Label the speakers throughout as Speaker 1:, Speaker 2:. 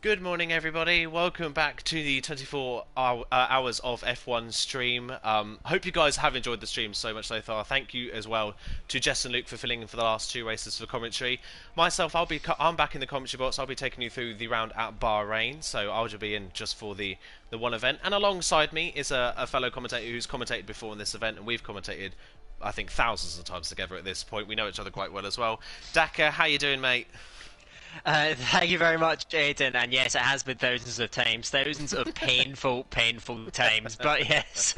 Speaker 1: Good morning, everybody. Welcome back to the 24 hours of F1 stream. Hope you guys have enjoyed the stream so much so far. Thank you as well to Jess and Luke for filling in for the last two races for commentary. Myself, I'm back in the commentary box. I'll be taking you through the round at Bahrain, so I'll just be in just for the one event. And alongside me is a fellow commentator who's commentated before in this event, and we've commentated, I think, thousands of times together at this point. We know each other quite well as well. Daka, how you doing, mate?
Speaker 2: Thank you very much, Aidan. And yes, it has been thousands of times, thousands of painful times. But yes,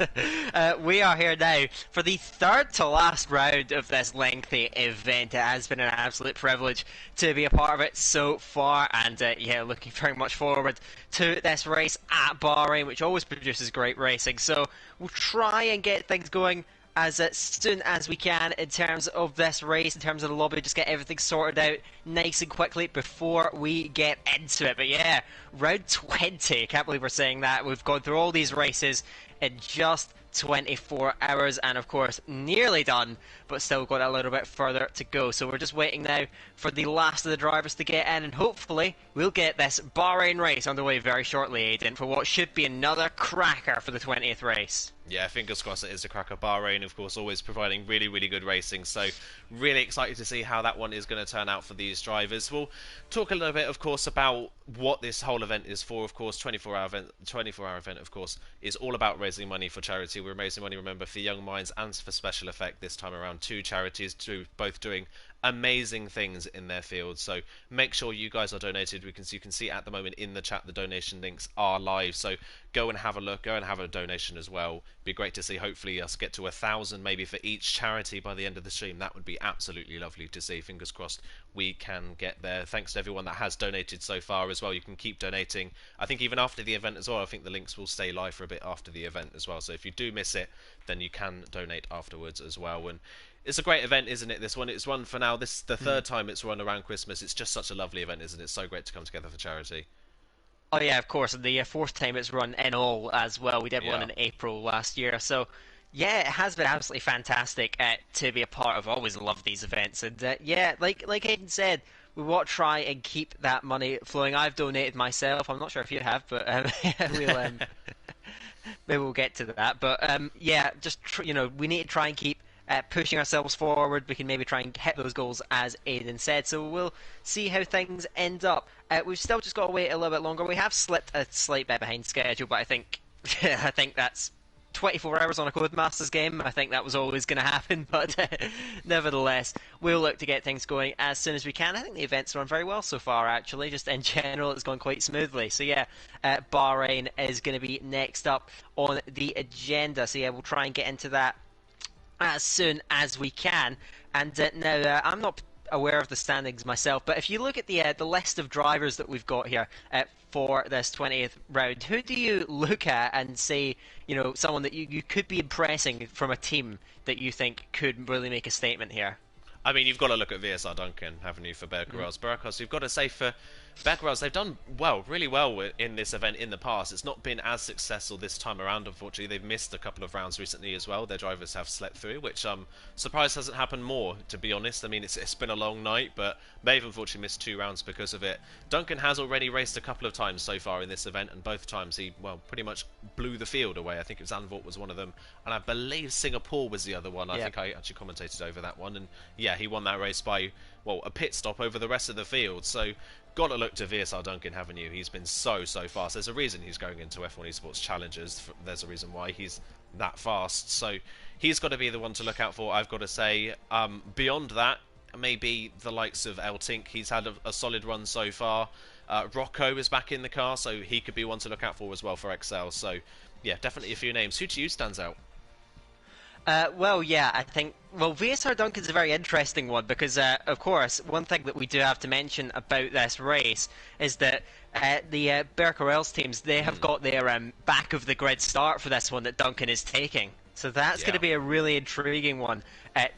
Speaker 2: we are here now for the third to last round of this lengthy event. It has been an absolute privilege to be a part of it so far, and yeah, looking very much forward to this race at Bahrain, which always produces great racing. So we'll try and get things going as soon as we can in terms of this race, in terms of the lobby, just get everything sorted out nice and quickly before we get into it. But yeah, round 20, can't believe we're saying that. We've gone through all these races in just 24 hours, and of course nearly done, but still got a little bit further to go. So we're just waiting now for the last of the drivers to get in, and hopefully we'll get this Bahrain race underway very shortly, Aidan, for what should be another cracker for the 20th race.
Speaker 1: Yeah, fingers crossed it is a cracker. Bahrain, of course, always providing really, really good racing. So really excited to see how that one is going to turn out for these drivers. We'll talk a little bit, of course, about what this whole event is for. Of course, 24-hour event, of course, is all about raising money for charity. We're raising money, remember, for Young Minds and for Special Effect this time around. Two charities, both doing amazing things in their field. So make sure you guys are donated. You can see at the moment in the chat the donation links are live. So go and have a look. Go and have a donation as well. Be great to see. Hopefully us get to 1,000 maybe for each charity by the end of the stream. That would be absolutely lovely to see. Fingers crossed we can get there. Thanks to everyone that has donated so far as well. You can keep donating. I think even after the event as well. I think the links will stay live for a bit after the event as well. So if you do miss it, then you can donate afterwards as well. And it's a great event, isn't it? This one, it's run for now. This is the third time it's run around Christmas. It's just such a lovely event, isn't it? It's so great to come together for charity.
Speaker 2: Oh yeah, of course, and the fourth time it's run in all as well. We did one in April last year, so yeah, it has been absolutely fantastic to be a part of. I always love these events, and yeah, like Aidan said, we will try and keep that money flowing. I've donated myself. I'm not sure if you have, but we'll maybe we'll get to that. But yeah, just we need to try and keep pushing ourselves forward. We can maybe try and hit those goals, as Aidan said. So we'll see how things end up. We've still just got to wait a little bit longer. We have slipped a slight bit behind schedule, but I think I think that's 24 hours on a Codemasters game. I think that was always going to happen, but nevertheless, we'll look to get things going as soon as we can. I think the event's run very well so far, actually. Just in general, it's gone quite smoothly. So yeah, Bahrain is going to be next up on the agenda. So yeah, we'll try and get into that as soon as we can. And now, I'm not aware of the standings myself, but if you look at the list of drivers that we've got here for this 20th round, who do you look at and say, someone that you could be impressing from a team that you think could really make a statement here?
Speaker 1: I mean, you've got to look at VSR Duncan, haven't you, for Berkeros. Berkeros, you've got to say for Berkeros, they've done really well in this event in the past. It's not been as successful this time around, unfortunately. They've missed a couple of rounds recently as well. Their drivers have slept through, which I'm surprised hasn't happened more, to be honest. I mean, it's been a long night, but they've unfortunately missed 2 rounds because of it. Duncan has already raced a couple of times so far in this event, and both times he, pretty much blew the field away. I think it was Zandvoort was one of them, and I believe Singapore was the other one. I think I actually commentated over that one, and yeah, he won that race by, a pit stop over the rest of the field. So got to look to VSR Duncan, haven't you? He's been so fast. There's a reason he's going into F1 Esports Challengers. There's a reason why he's that fast. So he's got to be the one to look out for, I've got to say. Beyond that, maybe the likes of El Tink. He's had a solid run so far. Rocco is back in the car, so he could be one to look out for as well for Excel. So yeah, definitely a few names. Who to you stands out?
Speaker 2: Well, yeah, I think VSR Duncan's a very interesting one because, of course, one thing that we do have to mention about this race is that the Berkerels teams, they have got their back of the grid start for this one that Duncan is taking. So that's going to be a really intriguing one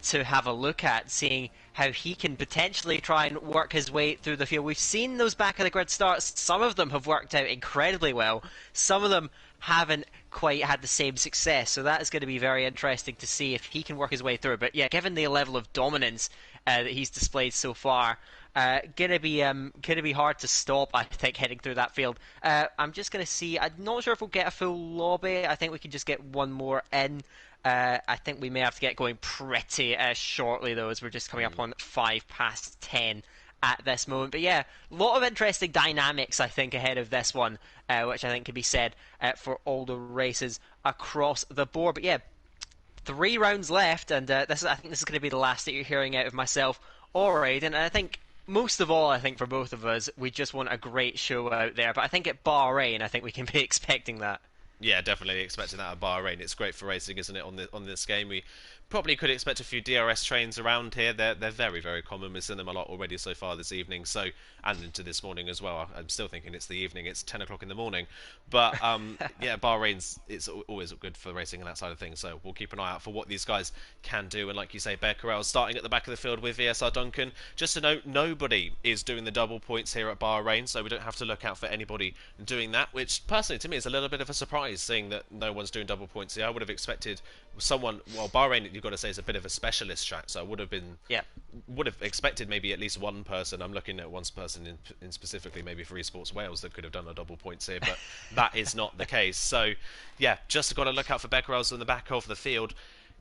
Speaker 2: to have a look at, seeing how he can potentially try and work his way through the field. We've seen those back of the grid starts. Some of them have worked out incredibly well. Some of them haven't quite had the same success. So that is going to be very interesting to see if he can work his way through. But yeah, given the level of dominance that he's displayed so far, Gonna be hard to stop, I think, heading through that field. I'm just gonna see. I'm not sure if we'll get a full lobby. I think we can just get one more in. I think we may have to get going pretty shortly, though, as we're just coming up on 10 at this moment. But yeah, a lot of interesting dynamics, I think, ahead of this one, which I think can be said for all the races across the board. But yeah, 3 rounds left, and I think this is going to be the last that you're hearing out of myself or Aiden. And I think most of all, I think for both of us, we just want a great show out there. But I think at Bahrain, I think we can be expecting that.
Speaker 1: Yeah, definitely expecting that at Bahrain. It's great for racing, isn't it? On this game, we probably could expect a few DRS trains around here. They're very very common. We've seen them a lot already so far this evening. So and into this morning as well. I'm still thinking it's the evening. It's 10 o'clock in the morning. But yeah, Bahrain's it's always good for racing and that side of things. So we'll keep an eye out for what these guys can do. And like you say, Bear Carell's starting at the back of the field with VSR Duncan. Just to note, nobody is doing the double points here at Bahrain, so we don't have to look out for anybody doing that. Which personally, to me, is a little bit of a surprise, seeing that no one's doing double points here. I would have expected someone. Well, Bahrain, you've got to say, is a bit of a specialist track, so I would have expected maybe at least one person. I'm looking at one person in specifically, maybe for Esports Wales, that could have done a double points here, but that is not the case. So yeah, just got to look out for Becquerels in the back of the field.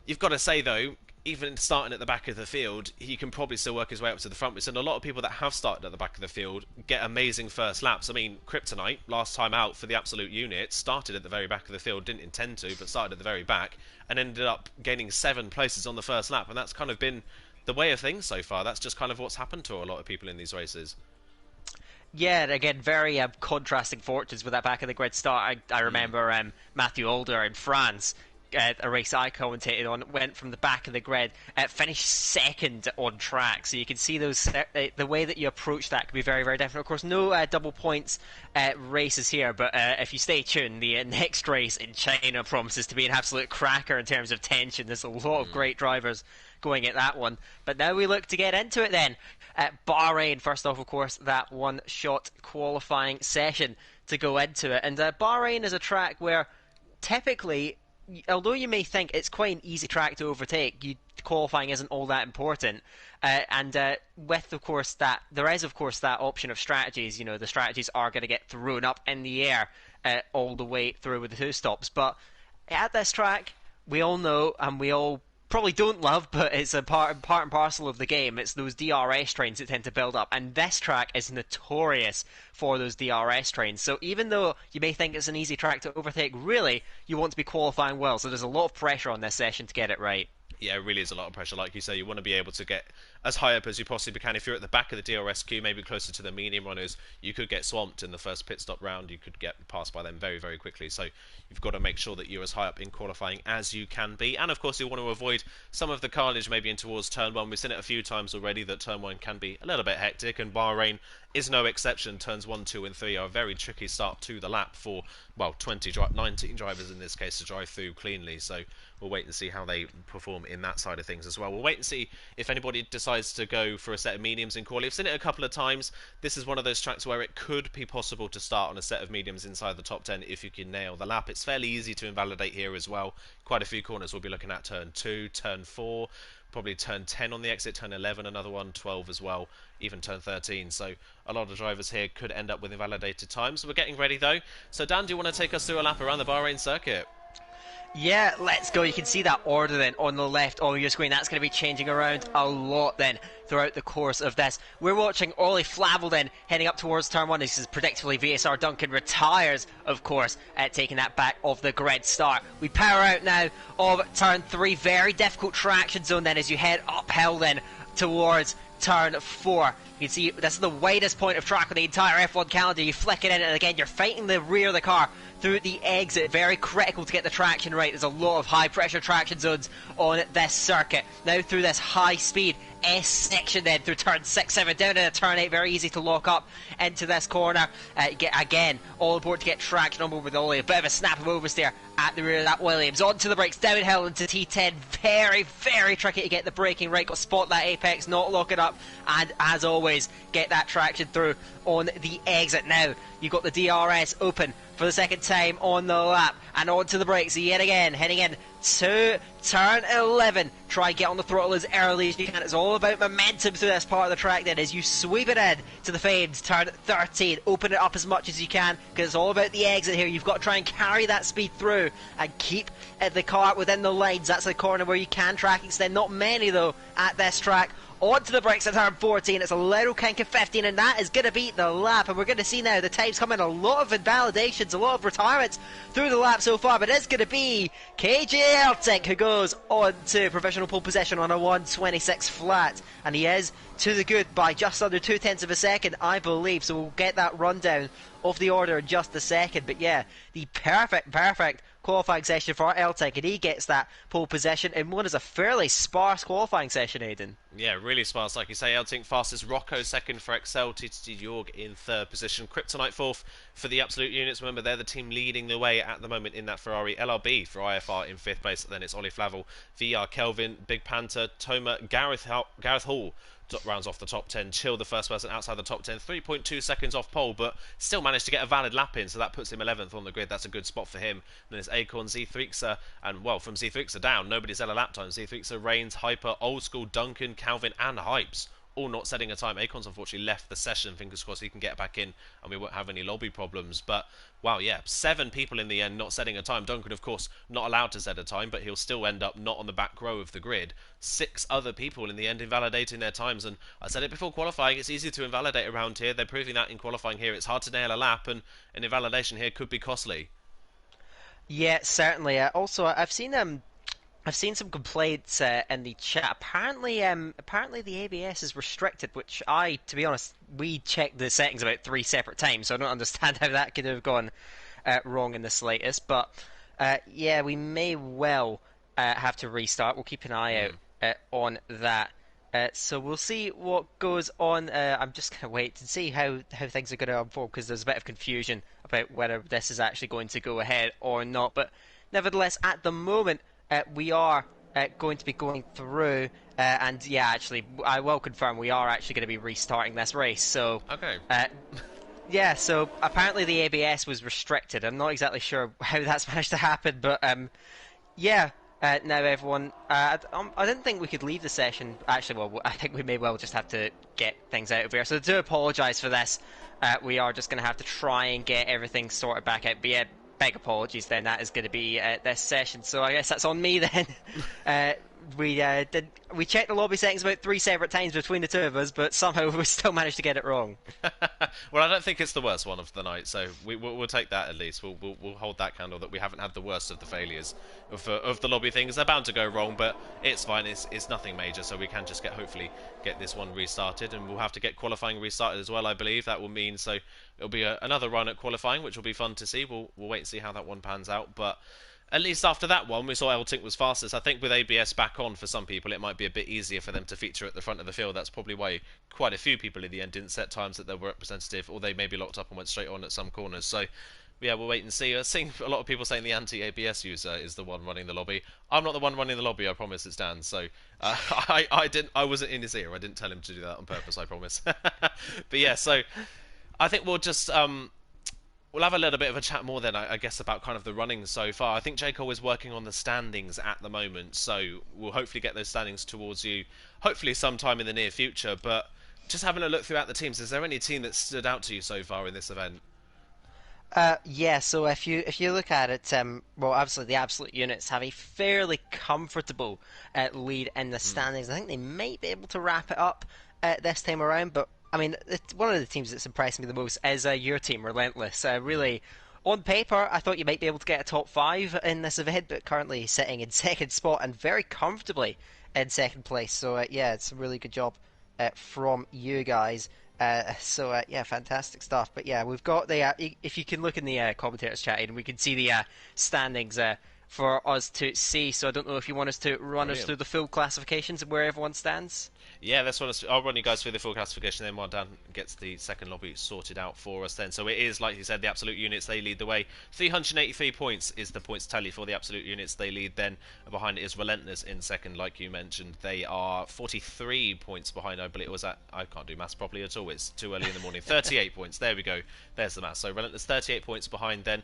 Speaker 1: You've got to say though, even starting at the back of the field, he can probably still work his way up to the front. We've seen a lot of people that have started at the back of the field get amazing first laps. I mean, Kryptonite, last time out for the Absolute unit, started at the very back of the field, didn't intend to, but started at the very back, and ended up gaining 7 places on the first lap, and that's kind of been the way of things so far. That's just kind of what's happened to a lot of people in these races.
Speaker 2: Yeah, again, very contrasting fortunes with that back of the grid start. I remember Matthew Older in France, a race I commentated on, went from the back of the grid, finished second on track. So you can see those the way that you approach that can be very, very different. Of course, no double points races here, but if you stay tuned, the next race in China promises to be an absolute cracker in terms of tension. There's a lot of great drivers going at that one. But now we look to get into it then. At Bahrain, first off, of course, that one-shot qualifying session to go into it. And Bahrain is a track where typically, although you may think it's quite an easy track to overtake, qualifying isn't all that important. And with, of course, that there is, of course, that option of strategies. You know, the strategies are going to get thrown up in the air all the way through with the 2 stops. But at this track, we all know, and we all probably don't love, but it's a part and parcel of the game. It's those DRS trains that tend to build up, and this track is notorious for those DRS trains. So even though you may think it's an easy track to overtake, really, you want to be qualifying well. So there's a lot of pressure on this session to get it right.
Speaker 1: Yeah, it really is a lot of pressure. Like you say, you want to be able to get as high up as you possibly can. If you're at the back of the DRS queue, maybe closer to the medium runners, you could get swamped in the first pit stop round. You could get passed by them very, very quickly. So you've got to make sure that you're as high up in qualifying as you can be. And of course, you want to avoid some of the carnage maybe in towards turn 1. We've seen it a few times already that turn 1 can be a little bit hectic, and Bahrain is no exception. Turns 1, 2 and 3 are a very tricky start to the lap for, well, 19 drivers in this case to drive through cleanly. So we'll wait and see how they perform in that side of things as well. We'll wait and see if anybody decides to go for a set of mediums in quali. I've seen it a couple of times. This is one of those tracks where it could be possible to start on a set of mediums inside the top 10 if you can nail the lap. It's fairly easy to invalidate here as well. Quite a few corners we'll be looking at. Turn 2, turn 4, probably turn 10 on the exit, turn 11 another one, 12 as well, even turn 13. So a lot of drivers here could end up with invalidated times. We're getting ready though. So Dan, do you want to take us through a lap around the Bahrain circuit?
Speaker 2: Yeah, let's go. You can see that order then on the left on your screen. That's going to be changing around a lot then throughout the course of this. We're watching Ollie Flavel then heading up towards turn 1. This is predictably VSR Duncan retires, of course, taking that back of the grid start. We power out now of turn 3. Very difficult traction zone then as you head uphill then towards turn 4. You can see this is the widest point of track on the entire F1 calendar. You flick it in, and again, you're fighting the rear of the car through the exit. Very critical to get the traction right. There's a lot of high pressure traction zones on this circuit. Now through this high speed S section then through turn 6, 7, down into turn 8. Very easy to lock up into this corner. Again, all aboard to get traction on board with Ollie. A bit of a snap of oversteer at the rear of that Williams. Onto the brakes, downhill into T10. Very, very tricky to get the braking right. Got to spot that apex, not lock it up. And as always, get that traction through on the exit. Now, you've got the DRS open for the second time on the lap. And on to the brakes yet again, heading in to turn 11. Try get on the throttle as early as you can. It's all about momentum through this part of the track then, as you sweep it in to the fades. Turn 13, open it up as much as you can, because it's all about the exit here. You've got to try and carry that speed through and keep the car within the lines. That's the corner where you can track extend. Not many though at this track. Onto the brakes at turn 14. It's a little kink of 15, and that is going to beat the lap. And we're going to see now the times come in. A lot of invalidations, a lot of retirements through the lap so far. But it's going to be KJ Eltink who goes on to provisional pole position on a 1:26 flat. And he is to the good by just under 0.2 of a second, I believe. So we'll get that rundown of the order in just a second. But yeah, the perfect qualifying session for Eltink, and he gets that pole position in what is a fairly sparse qualifying session, Aidan.
Speaker 1: Yeah, really sparse, like you say. Eltink fastest, Rocco second for Excel, TTT Jorg in third position, Kryptonite fourth for the Absolute Units. Remember, they're the team leading the way at the moment in that Ferrari. LRB for IFR in fifth place, then it's Ollie Flavel, VR Kelvin, Big Panther, Toma, Gareth Hall rounds off the top 10. Chill, the first person outside the top 10, 3.2 seconds off pole, but still managed to get a valid lap in, so that puts him 11th on the grid. That's a good spot for him. Then it's Acorn, Z3xer, and well, from Z3xer down, nobody's had a lap time. Z3xer, Reigns, Hyper, Old School, Duncan, Calvin, and Hypes all not setting a time. Acorn's unfortunately left the session. Fingers crossed he can get back in and we won't have any lobby problems. But wow, yeah, 7 people in the end not setting a time. Duncan, of course, not allowed to set a time, but he'll still end up not on the back row of the grid. 6 other people in the end invalidating their times. And I said it before qualifying, it's easy to invalidate around here. They're proving that in qualifying here. It's hard to nail a lap, and an invalidation here could be costly.
Speaker 2: Yeah, certainly. Also, I've seen some complaints in the chat. Apparently the ABS is restricted, which to be honest, we checked the settings about 3 separate times, so I don't understand how that could have gone wrong in the slightest. But yeah, we may well have to restart. We'll keep an eye out on that. So we'll see what goes on. I'm just going to wait to see how things are going to unfold, because there's a bit of confusion about whether this is actually going to go ahead or not. But nevertheless, at the moment, we are going to be going through, and yeah, actually, I will confirm we are actually going to be restarting this race. So,
Speaker 1: okay.
Speaker 2: Yeah, so apparently the ABS was restricted. I'm not exactly sure how that's managed to happen, but yeah. Now everyone, I didn't think we could leave the session. Actually, well, I think we may well just have to get things out of here. So I do apologise for this. We are just going to have to try and get everything sorted back out. But yeah, big apologies then. That is going to be this session. So I guess that's on me then. We checked the lobby settings about 3 separate times between the two of us, but somehow we still managed to get it wrong.
Speaker 1: Well, I don't think it's the worst one of the night, so we'll take that at least. We'll hold that candle that we haven't had the worst of the failures of the lobby things. They're bound to go wrong, but it's fine. It's nothing major, so we can just hopefully get this one restarted, and we'll have to get qualifying restarted as well. I believe that will mean it'll be another run at qualifying, which will be fun to see. We'll wait and see how that one pans out, but at least after that one, we saw Eltink was fastest. I think with ABS back on for some people, it might be a bit easier for them to feature at the front of the field. That's probably why quite a few people in the end didn't set times that were representative, or they maybe locked up and went straight on at some corners. So, yeah, we'll wait and see. I've seen a lot of people saying the anti-ABS user is the one running the lobby. I'm not the one running the lobby, I promise. It's Dan. So, I wasn't in his ear. I didn't tell him to do that on purpose, I promise. But yeah, so I think we'll just we'll have a little bit of a chat more then, I guess, about kind of the running so far. I think J. Cole is working on the standings at the moment, so we'll hopefully get those standings towards you, hopefully sometime in the near future. But just having a look throughout the teams, is there any team that stood out to you so far in this event?
Speaker 2: Yeah, so if you look at it, well, obviously the Absolute Units have a fairly comfortable lead in the standings. I think they might be able to wrap it up this time around, but I mean, one of the teams that's impressed me the most is your team, Relentless. Really, on paper, I thought you might be able to get a top 5 in this event, but currently sitting in second spot and very comfortably in second place. So yeah, it's a really good job from you guys. So yeah, fantastic stuff. But yeah, we've got the if you can look in the commentators chat, and we can see the standings for us to see. So I don't know if you want us to run us
Speaker 1: Brilliant.
Speaker 2: through the full classifications and where everyone stands.
Speaker 1: Yeah, that's what I'll run you guys through the full classification then while Dan gets the second lobby sorted out for us then. So it is, like you said, the absolute units, they lead the way. 383 points is the points tally for the absolute units. They lead then. Behind it is Relentless in second, like you mentioned. They are 43 points behind, I believe. It was that I can't do maths properly at all. It's too early in the morning. 38 points. There we go. There's the maths. So Relentless 38 points behind then.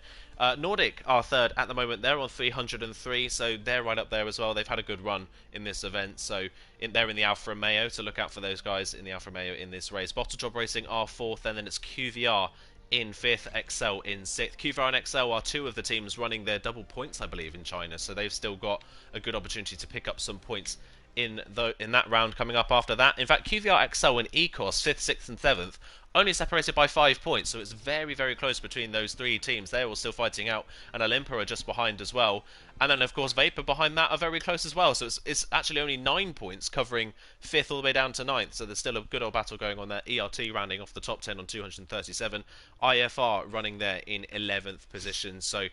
Speaker 1: Nordic are third at the moment. They're on 303, so they're right up there as well. They've had a good run in this event, so they're in the Alpha Romeo, so look out for those guys in the Alfa Romeo in this race. Bottle Job Racing are fourth, and then it's QVR in fifth, Excel in sixth. QVR and Excel are two of the teams running their double points, I believe, in China, so they've still got a good opportunity to pick up some points in that round coming up after that. In fact, QVR, Excel and Ecos, 5th, 6th and 7th, only separated by 5 points, so it's very, very close between those three teams. They're all still fighting out, and Olympia are just behind as well. And then, of course, Vapor behind that are very close as well, so it's actually only 9 points, covering 5th all the way down to 9th, so there's still a good old battle going on there. ERT rounding off the top 10 on 237, IFR running there in 11th position, so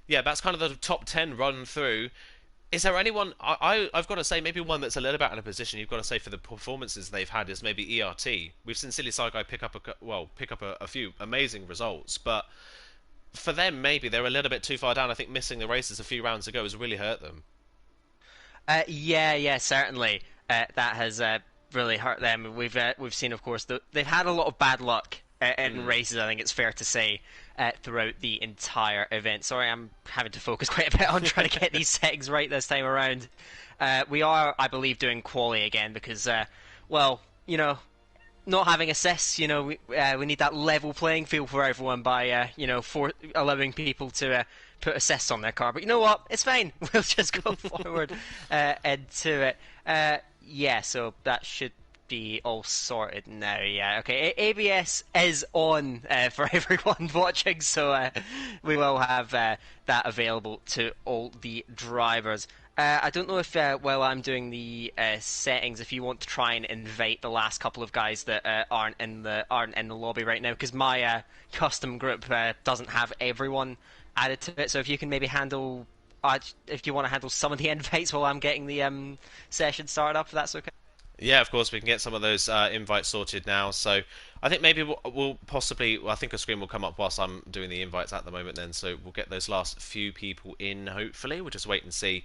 Speaker 1: yeah, that's kind of the top 10 run through. Is there anyone I've got to say maybe one that's a little bit out of position? You've got to say for the performances they've had is maybe ERT. We've seen Silly Saigai pick up a few amazing results, but for them maybe they're a little bit too far down. I think missing the races a few rounds ago has really hurt them.
Speaker 2: Yeah, certainly. That has really hurt them. We've seen, of course, they've had a lot of bad luck in races. I think it's fair to say throughout the entire event. Sorry, I'm having to focus quite a bit on trying to get these settings right this time around. We are, I believe, doing quali again because, well, you know, not having assists, you know, we need that level playing field for everyone by, for allowing people to put assists on their car. But you know what? It's fine. We'll just go forward into it. Yeah, so that should be all sorted now. Yeah, okay. ABS is on for everyone watching, so we will have that available to all the drivers. I don't know if while I'm doing the settings, if you want to try and invite the last couple of guys that aren't in the lobby right now, because my custom group doesn't have everyone added to it. So if you can maybe handle, if you want to handle some of the invites while I'm getting the session started up, if that's okay.
Speaker 1: Yeah, of course, we can get some of those invites sorted now. So I think maybe we'll possibly, I think a screen will come up whilst I'm doing the invites at the moment then. So we'll get those last few people in, hopefully. We'll just wait and see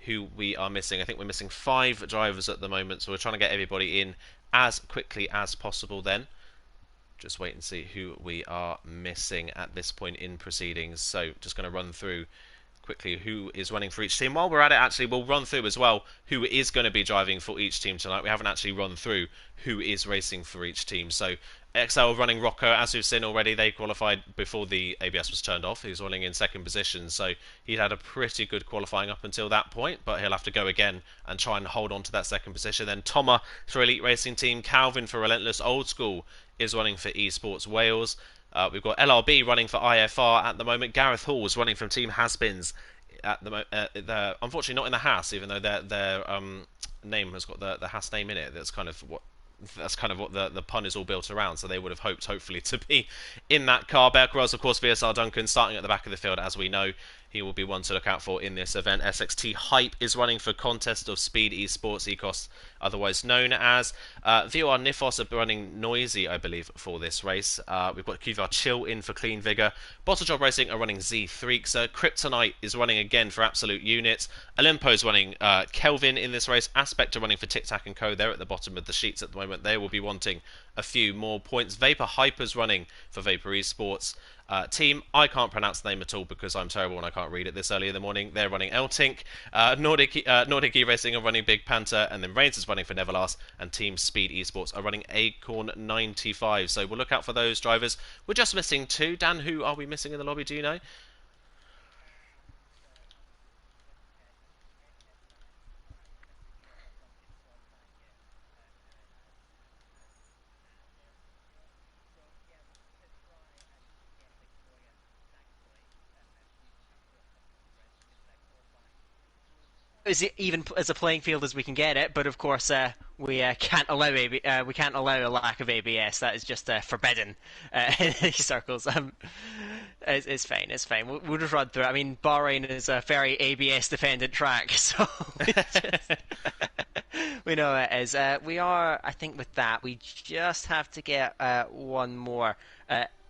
Speaker 1: who we are missing. I think we're missing 5 drivers at the moment. So we're trying to get everybody in as quickly as possible then. Just wait and see who we are missing at this point in proceedings. So just going to run through quickly who is running for each team. While we're at it, actually, we'll run through as well who is going to be driving for each team tonight. We haven't actually run through who is racing for each team. So XL running Rocco, as we've seen already, they qualified before the ABS was turned off. He was running in second position, so he'd had a pretty good qualifying up until that point, but he'll have to go again and try and hold on to that second position. Then Toma for Elite Racing Team, Calvin for Relentless Old School is running for Esports Wales. We've got LRB running for IFR at the moment. Gareth Hall is running from Team Haspins at the moment. Unfortunately, not in the Haas, even though their name has got the Haas name in it. That's kind of what the pun is all built around. So they would have hoped, hopefully, to be in that car. Bear Cross, of course, VSR Duncan starting at the back of the field, as we know. He will be one to look out for in this event. SXT Hype is running for Contest of Speed Esports, Ecos, otherwise known as. VOR Nifos are running Noisy, I believe, for this race. We've got QVR Chill in for Clean Vigor. Bottle Job Racing are running Z Threakser. Kryptonite is running again for Absolute Units. Olimpo is running Kelvin in this race. Aspect are running for Tic Tac and Co. They're at the bottom of the sheets at the moment. They will be wanting a few more points. Vapor Hyper's running for Vapor Esports. Team, I can't pronounce the name at all because I'm terrible and I can't read it this early in the morning. They're running Eltink. Nordic E-Racing are running Big Panther, and then Reigns is running for Neverlast, and Team Speed Esports are running Acorn 95. So we'll look out for those drivers. We're just missing 2. Dan, who are we missing in the lobby? Do you know?
Speaker 2: Is it even as a playing field as we can get it? But of course, we can't allow we can't allow a lack of ABS. That is just forbidden in these circles. It's fine. It's fine. We'll just run through it. I mean, Bahrain is a very ABS dependent track, so we know it is. We are, I think, with that, we just have to get one more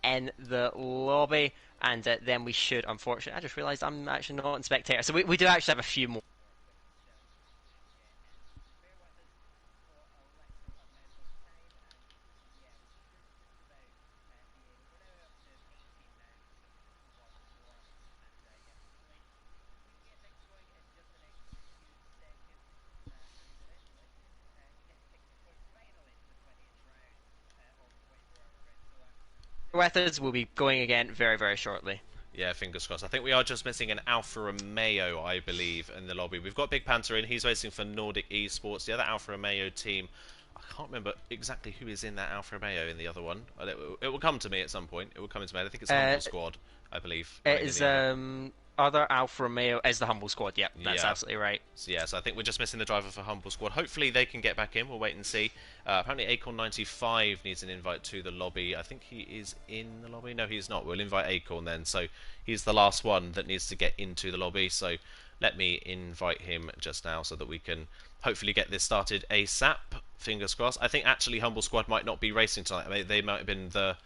Speaker 2: in the lobby, and then we should. Unfortunately, I just realised I'm actually not in spectator, so we do actually have a few more. With us, we'll be going again very, very shortly.
Speaker 1: Yeah, fingers crossed. I think we are just missing an Alfa Romeo, I believe, in the lobby. We've got Big Panther in. He's racing for Nordic Esports. The other Alfa Romeo team, I can't remember exactly who is in that Alfa Romeo in the other one. It will come to me at some point. It will come into me. I think it's Humble Squad, I believe.
Speaker 2: It is other Alfa Romeo is the Humble Squad. Yep, that's absolutely right.
Speaker 1: So I think we're just missing the driver for Humble Squad. Hopefully they can get back in. We'll wait and see. Apparently Acorn95 needs an invite to the lobby. I think he is in the lobby. No, he's not. We'll invite Acorn then. So he's the last one that needs to get into the lobby. So let me invite him just now so that we can hopefully get this started ASAP. Fingers crossed. I think actually Humble Squad might not be racing tonight. I mean, they might have been the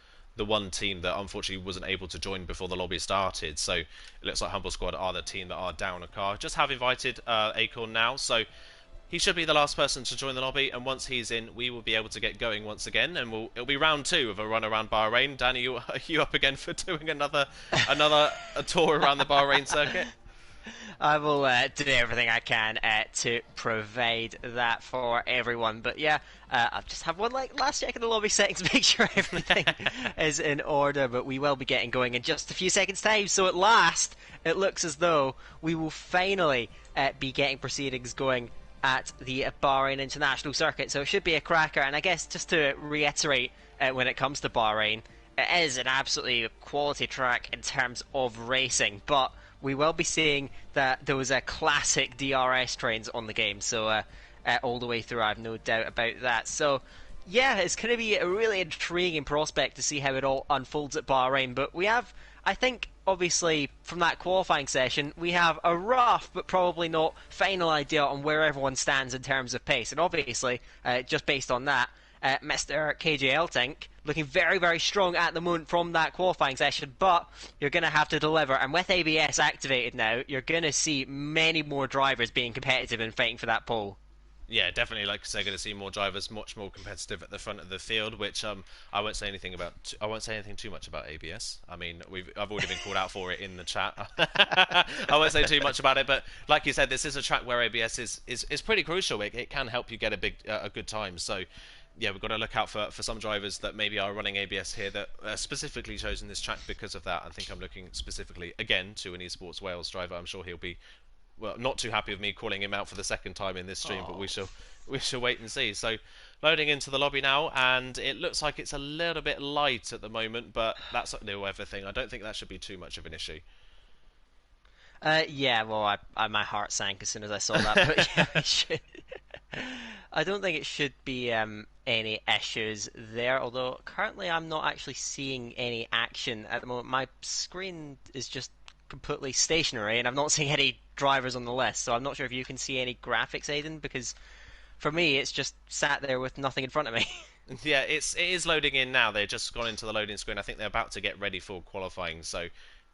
Speaker 1: one team that unfortunately wasn't able to join before the lobby started. So it looks like Humble Squad are the team that are down a car. Just have invited Acorn now, so he should be the last person to join the lobby, and once he's in, we will be able to get going once again, and it'll be round 2 of a run around Bahrain. Danny, are you up again for doing another a tour around the Bahrain circuit?
Speaker 2: I will do everything I can to provide that for everyone. But yeah, I'll just have one last check in the lobby settings, make sure everything is in order. But we will be getting going in just a few seconds' time. So at last, it looks as though we will finally be getting proceedings going at the Bahrain International Circuit. So it should be a cracker. And I guess just to reiterate, when it comes to Bahrain, it is an absolutely quality track in terms of racing, but we will be seeing that there was a classic DRS trains on the game, so all the way through, I have no doubt about that. So yeah, it's going to be a really intriguing prospect to see how it all unfolds at Bahrain. But we have, I think, obviously, from that qualifying session, we have a rough but probably not final idea on where everyone stands in terms of pace. And obviously, just based on that, Mr. KJ Eltink looking very, very strong at the moment from that qualifying session, but you're going to have to deliver. And with ABS activated now, you're going to see many more drivers being competitive and fighting for that pole.
Speaker 1: Yeah, definitely. Like I say, going to see more drivers, much more competitive at the front of the field. Which I won't say anything about. I won't say anything too much about ABS. I mean, I've already been called out for it in the chat. I won't say too much about it. But like you said, this is a track where ABS is pretty crucial. It can help you get a good time. So yeah, we've got to look out for some drivers that maybe are running ABS here that are specifically chosen this track because of that. I think I'm looking specifically again to an Esports Wales driver. I'm sure he'll be, well, not too happy with me calling him out for the second time in this stream, but we shall wait and see. So loading into the lobby now, and it looks like it's a little bit light at the moment, but that's a new weather thing. I don't think that should be too much of an issue.
Speaker 2: Yeah, well, my heart sank as soon as I saw that, but yeah, it should. I don't think it should be any issues there, although currently I'm not actually seeing any action at the moment. My screen is just completely stationary, and I'm not seeing any drivers on the list, so I'm not sure if you can see any graphics, Aiden, because for me it's just sat there with nothing in front of me.
Speaker 1: Yeah, it is loading in now. They've just gone into the loading screen. I think they're about to get ready for qualifying, so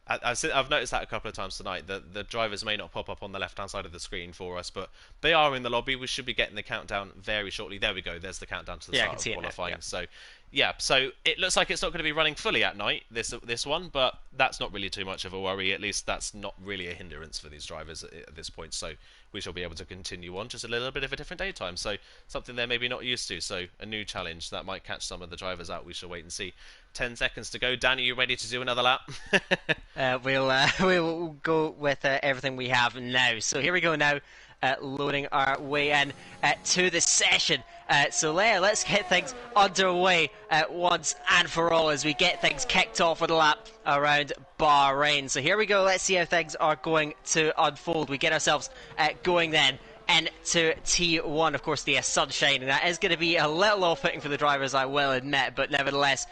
Speaker 1: I've noticed that a couple of times tonight, that the drivers may not pop up on the left-hand side of the screen for us, but they are in the lobby. We should be getting the countdown very shortly. There we go. There's the countdown to the start of qualifying. So, yeah. So it looks like it's not going to be running fully at night, this one, but that's not really too much of a worry. At least that's not really a hindrance for these drivers at this point. So we shall be able to continue on, just a little bit of a different daytime. So something they're maybe not used to. So a new challenge that might catch some of the drivers out. We shall wait and see. 10 seconds to go. Danny, you ready to do another lap?
Speaker 2: We'll go with everything we have now. So here we go now, loading our way in to the session. So let's get things underway once and for all as we get things kicked off with a lap around Bahrain. So here we go. Let's see how things are going to unfold. We get ourselves going then into T1, of course, the sunshine, and that is going to be a little off-putting for the drivers, I will admit, but nevertheless,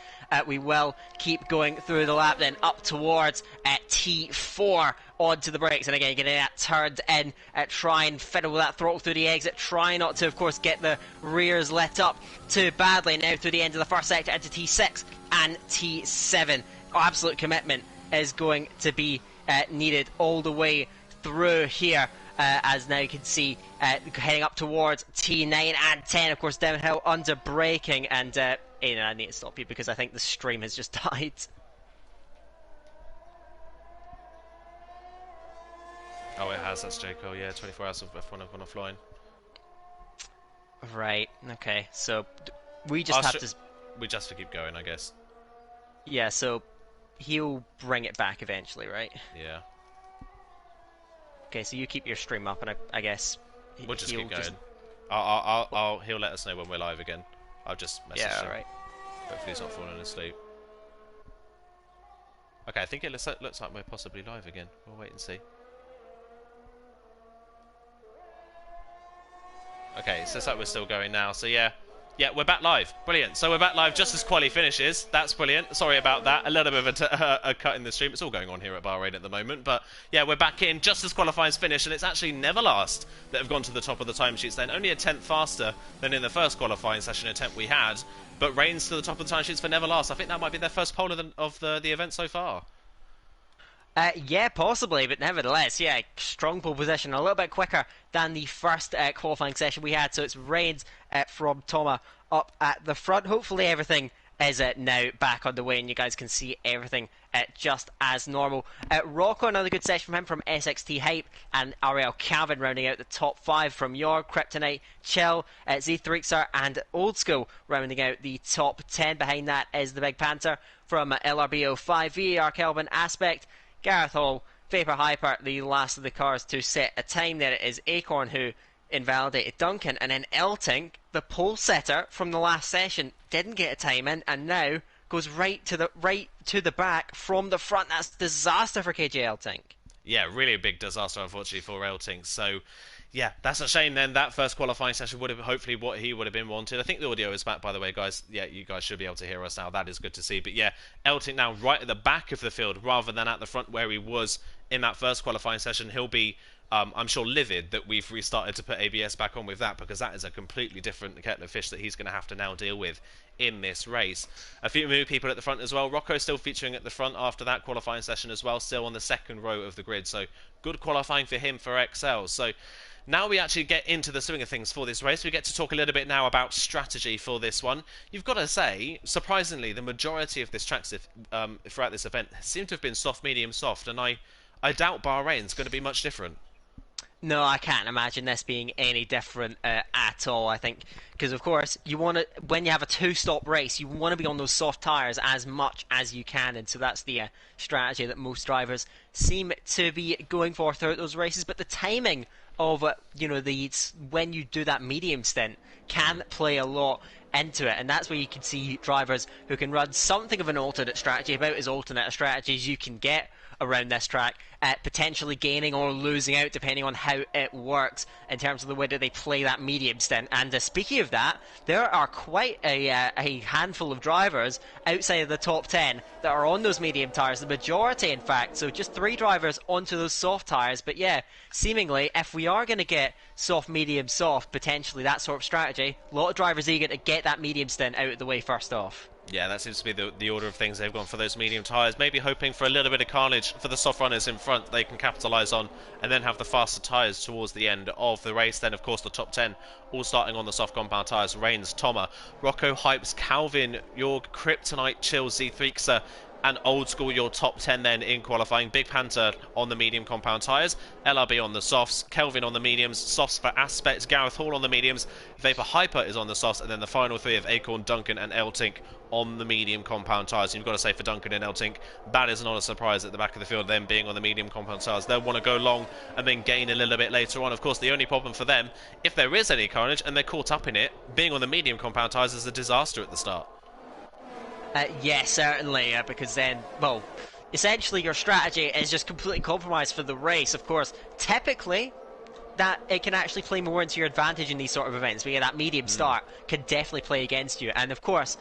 Speaker 2: We will keep going through the lap then up towards T4 onto the brakes, and again getting that turned in, try and fiddle with that throttle through the exit, try not to of course get the rears let up too badly. Now through the end of the first sector into T6 and T7. Absolute commitment is going to be needed all the way through here, as now you can see heading up towards T9 and 10, of course downhill under braking, and Aidan, I need to stop you because I think the stream has just died.
Speaker 1: Oh, it has, that's Jaco, yeah, 24 hours of F1 have gone offline.
Speaker 2: Right, okay, so we just have to...
Speaker 1: We just have to keep going, I guess.
Speaker 2: Yeah, so he'll bring it back eventually, right?
Speaker 1: Yeah.
Speaker 2: Okay, so you keep your stream up, and I guess
Speaker 1: we'll just keep going. He'll let us know when we're live again. I'll just message him.
Speaker 2: Yeah, right.
Speaker 1: Hopefully he's not falling asleep. Okay, I think it looks like we're possibly live again. We'll wait and see. Okay, so it's like we're still going now. So yeah, we're back live. Brilliant. So we're back live just as quali finishes. That's brilliant. Sorry about that. A little bit of a cut in the stream. It's all going on here at Bahrain at the moment. But yeah, we're back in just as qualifying's finished, and it's actually Neverlast that have gone to the top of the timesheets then. Only a tenth faster than in the first qualifying session attempt we had. But Reigns to the top of the timesheets for Neverlast. I think that might be their first pole of the event so far.
Speaker 2: Yeah, possibly, but nevertheless, yeah, strong pole position, a little bit quicker than the first qualifying session we had. So it's Reigns from Toma up at the front. Hopefully everything is now back on the way, and you guys can see everything just as normal. Rocco, another good session from him from SXT Hype, and Ariel Calvin rounding out the top 5 from Your Kryptonite, Chill, Z3xer, and Old School rounding out the top 10. Behind that is the Big Panther from LRBO 5, VAR Kelvin Aspect, Gareth Hall, Vapor Hyper, the last of the cars to set a time. There it is Acorn who invalidated Duncan, and then Eltink, the pole setter from the last session, didn't get a time in, and now goes right to the back from the front. That's disaster for KJ Eltink.
Speaker 1: Yeah, really a big disaster, unfortunately, for Eltink. So, yeah, that's a shame then. That first qualifying session would have hopefully what he would have been wanted. I think the audio is back, by the way, guys. Yeah, you guys should be able to hear us now. That is good to see. But yeah, Eltink now right at the back of the field rather than at the front where he was in that first qualifying session. He'll be, I'm sure, livid that we've restarted to put ABS back on with that, because that is a completely different kettle of fish that he's going to have to now deal with in this race. A few new people at the front as well. Rocco still featuring at the front after that qualifying session as well, still on the second row of the grid. So good qualifying for him for XL. So now we actually get into the swing of things for this race. We get to talk a little bit now about strategy for this one. You've got to say, surprisingly, the majority of this track throughout this event seem to have been soft, medium, soft, and I doubt Bahrain's going to be much different.
Speaker 2: No, I can't imagine this being any different at all, I think. Because, of course, you want to, when you have a two-stop race, you want to be on those soft tyres as much as you can. And so that's the strategy that most drivers seem to be going for throughout those races. But the timing of, when you do that medium stint can play a lot into it. And that's where you can see drivers who can run something of an alternate strategy, about as alternate a strategy as you can get around this track, potentially gaining or losing out depending on how it works in terms of the way that they play that medium stint. And speaking of that, there are quite a handful of drivers outside of the top 10 that are on those medium tyres, the majority in fact, so just 3 drivers onto those soft tyres. But yeah, seemingly if we are going to get soft, medium, soft, potentially that sort of strategy, a lot of drivers eager to get that medium stint out of the way first off.
Speaker 1: Yeah, that seems to be the order of things. They've gone for those medium tyres, maybe hoping for a little bit of carnage for the soft runners in front they can capitalise on, and then have the faster tyres towards the end of the race. Then, of course, the top 10 all starting on the soft compound tyres. Reigns, Toma, Rocco, Hypes, Calvin, Jorg, Kryptonite, Chill, Z3xer, and Old School, your top 10 then in qualifying. Big Panther on the medium compound tyres, LRB on the softs, Kelvin on the mediums, softs for Aspect, Gareth Hall on the mediums, Vapor Hyper is on the softs, and then the final 3 of Acorn, Duncan and Eltink on the medium compound tyres. You've got to say for Duncan and Eltink, that is not a surprise at the back of the field, them being on the medium compound tyres. They'll want to go long and then gain a little bit later on. Of course, the only problem for them, if there is any carnage and they're caught up in it, being on the medium compound tyres is a disaster at the start.
Speaker 2: Yeah, certainly, because then, well, essentially your strategy is just completely compromised for the race. Of course, typically, that it can actually play more into your advantage in these sort of events, where that medium start can definitely play against you. And of course,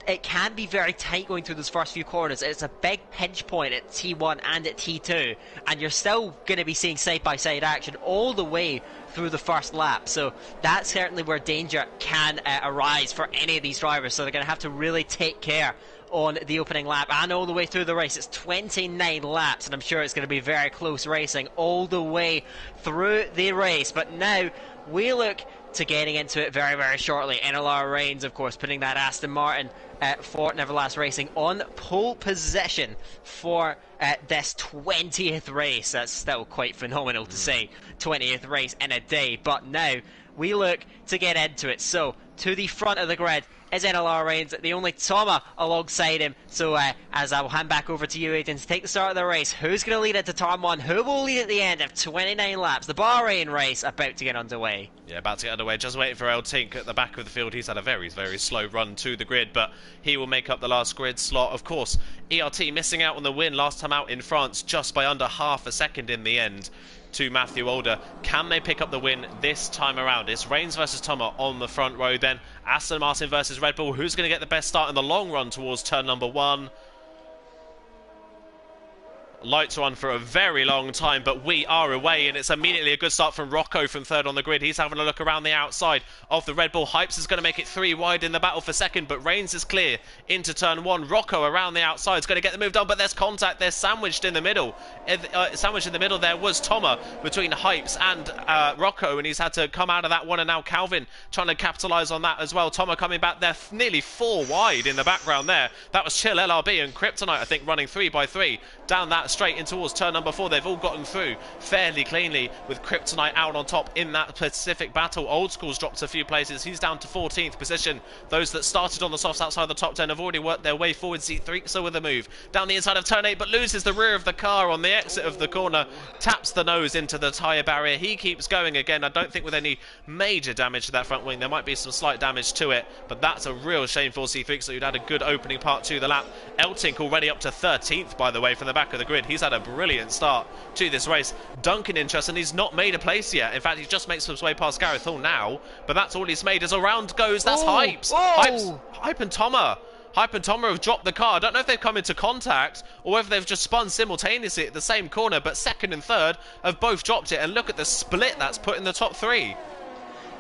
Speaker 2: it can be very tight going through those first few corners. It's a big pinch point at T1 and at T2, and you're still going to be seeing side-by-side action all the way through the first lap. So that's certainly where danger can arise for any of these drivers. So they're going to have to really take care on the opening lap and all the way through the race. It's 29 laps, and I'm sure it's going to be very close racing all the way through the race. But now we look to getting into it very, very shortly. NLR Reigns, of course, putting that Aston Martin for Neverlast Racing on pole position for this 20th race. That's still quite phenomenal to say, 20th race in a day. But now we look to get into it. So to the front of the grid is NLR Reigns, the only Toma alongside him. So as I will hand back over to you, Aidan, to take the start of the race. Who's going to lead into turn 1? Who will lead at the end of 29 laps? The Bahrain race about to get underway.
Speaker 1: Yeah, about to get underway. Just waiting for El Tink at the back of the field. He's had a very, very slow run to the grid, but he will make up the last grid slot. Of course, ERT missing out on the win last time out in France just by under half a second in the end to Matthew Older. Can they pick up the win this time around? It's Reigns versus Toma on the front row, then Aston Martin versus Red Bull. Who's going to get the best start in the long run towards turn number 1? Lights are on for a very long time, but we are away, and it's immediately a good start from Rocco from third on the grid. He's having a look around the outside of the Red Bull. Hypes is going to make it 3 wide in the battle for second, but Reigns is clear into turn 1. Rocco around the outside is going to get the move done, but there's contact. They're sandwiched in the middle. Sandwiched in the middle there was Toma between Hypes and Rocco, and he's had to come out of that one, and now Calvin trying to capitalise on that as well. Toma coming back there, nearly 4 wide in the background there. That was Chill, LRB and Kryptonite, I think, running 3x3 down that straight in towards turn number 4. They've all gotten through fairly cleanly with Kryptonite out on top in that Pacific battle. Old School's dropped a few places. He's down to 14th position. Those that started on the softs outside the top 10 have already worked their way forward. Z3 so with a move down the inside of turn 8, but loses the rear of the car on the exit of the corner, taps the nose into the tyre barrier. He keeps going again. I don't think with any major damage to that front wing. There might be some slight damage to it, but that's a real shame for Z3, so he'd had a good opening part to the lap. Eltink already up to 13th, by the way, from the back of the grid. He's had a brilliant start to this race. Duncan interesting, he's not made a place yet. In fact, he's just makes his way past Gareth Hall now, but that's all he's made as a round goes. That's Hypes. Hype and Toma. Hype and Toma have dropped the car. I don't know if they've come into contact or whether they've just spun simultaneously at the same corner, but second and third have both dropped it, and look at the split that's put in the top 3.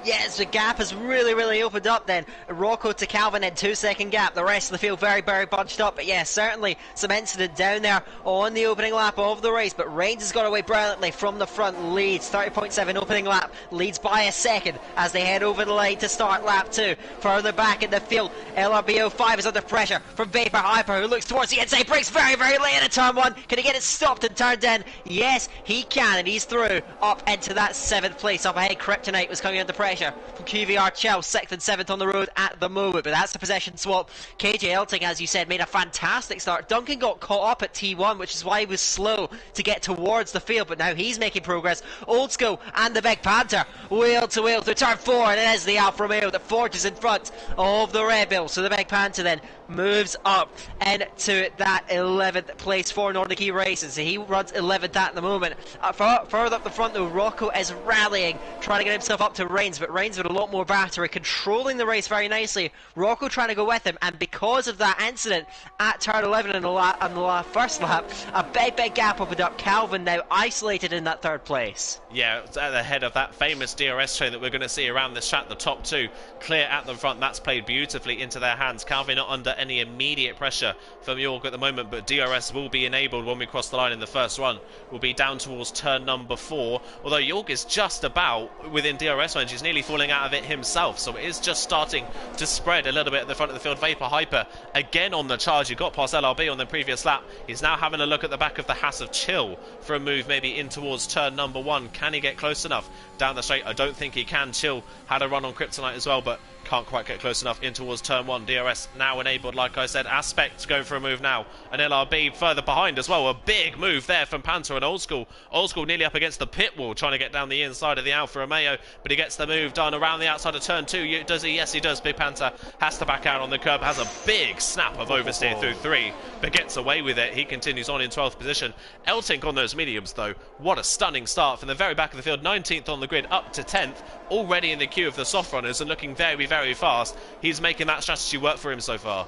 Speaker 2: Yes, the gap has really, really opened up then. Rocco to Calvin in 2-second gap. The rest of the field very, very bunched up. But yeah, certainly some incident down there on the opening lap of the race. But Reigns has got away brilliantly from the front. Leads 30.7 opening lap. Leads by a second as they head over the line to start lap 2. Further back in the field, LRBO5 is under pressure from Vapor Hyper, who looks towards the inside. Breaks very, very late in turn 1. Can he get it stopped and turned in? Yes, he can. And he's through up into that 7th place. Up ahead, Kryptonite was coming under pressure from QVR Chell, 6th and 7th on the road at the moment, but that's the possession swap. KJ Elting, as you said, made a fantastic start. Duncan got caught up at T1, which is why he was slow to get towards the field, but now he's making progress. Old School and the Big Panther, wheel to wheel through turn 4, and it is the Alfa Romeo that forges in front of the Red Bull. So the Big Panther then moves up into that 11th place for Nordic E Racing. So he runs 11th at the moment. Further up the front though, Rocco is rallying, trying to get himself up to Reigns, but Reigns with a lot more battery, controlling the race very nicely. Rocco trying to go with him, and because of that incident at turn 11 on the first lap, a big gap opened up. Calvin now isolated in that 3rd place.
Speaker 1: Yeah, at the head of that famous DRS train that we're going to see around this track, the top 2 clear at the front. That's played beautifully into their hands. Calvin not under any immediate pressure from York at the moment, but DRS will be enabled when we cross the line in the first run. We'll be down towards turn number 4, although York is just about within DRS range. He's nearly falling out of it himself, so it is just starting to spread a little bit at the front of the field. Vapor Hyper again on the charge. He got past LRB on the previous lap. He's now having a look at the back of the Haas of Chill for a move maybe in towards turn number 1. Can he get close enough down the straight? I don't think he can. Chill had a run on Kryptonite as well, but can't quite get close enough in towards turn 1. DRS now enabled, like I said. Aspect going for a move now, and LRB further behind as well. A big move there from Panther and Old School. Old School nearly up against the pit wall, trying to get down the inside of the Alfa Romeo, but he gets the move done around the outside of turn 2. Does he? Yes, he does. Big Panther has to back out on the curb, has a big snap of oversteer through 3, but gets away with it. He continues on in 12th position. Eltink on those mediums though, what a stunning start from the very back of the field. 19th on the grid, up to 10th, already in the queue of the soft runners and looking very, very fast. He's making that strategy work for him so far.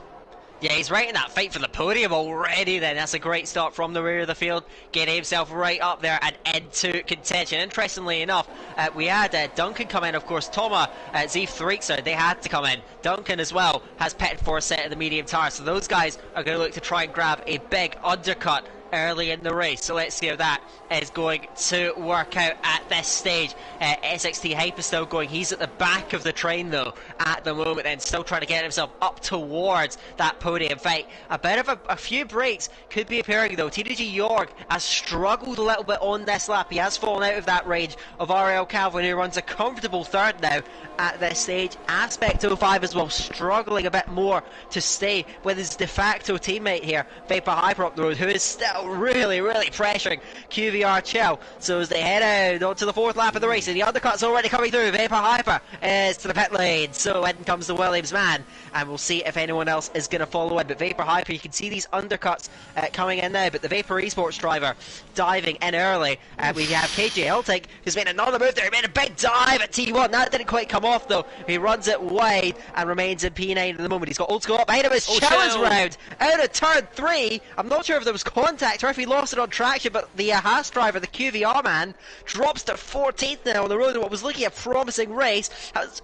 Speaker 2: Yeah, he's right in that fight for the podium already then. That's a great start from the rear of the field, getting himself right up there and into contention. Interestingly enough, we had Duncan come in, of course. Toma, Zeef Threekser, they had to come in. Duncan as well has petted for a set of the medium tire, so those guys are going to look to try and grab a big undercut early in the race. So let's see how that is going to work out at this stage. SXT Hype is still going. He's at the back of the train though at the moment and still trying to get himself up towards that podium fight. A bit of a few breaks could be appearing though. TDG Jorg has struggled a little bit on this lap. He has fallen out of that range of RL Calvin, who runs a comfortable third now at this stage. Aspect 05 as well, struggling a bit more to stay with his de facto teammate here, Vapor Hyper up the road, who is still really pressuring QVR Chell. So as they head out onto the fourth lap of the race, and the undercut's already coming through, Vapor Hyper is to the pit lane. So in comes the Williams man, and we'll see if anyone else is going to follow in. But Vapor Hyper, you can see these undercuts coming in now, but the Vapor Esports driver diving in early. We have KJ Eltic, who's made another move there. He made a big dive at T1. That didn't quite come off though. He runs it wide and remains in P9 at the moment. He's got Old School up behind him. His challenge round out of turn 3. I'm not sure if there was contact or if he lost it on traction, but the Haas driver, the QVR man, drops to 14th now on the road in what was looking a promising race.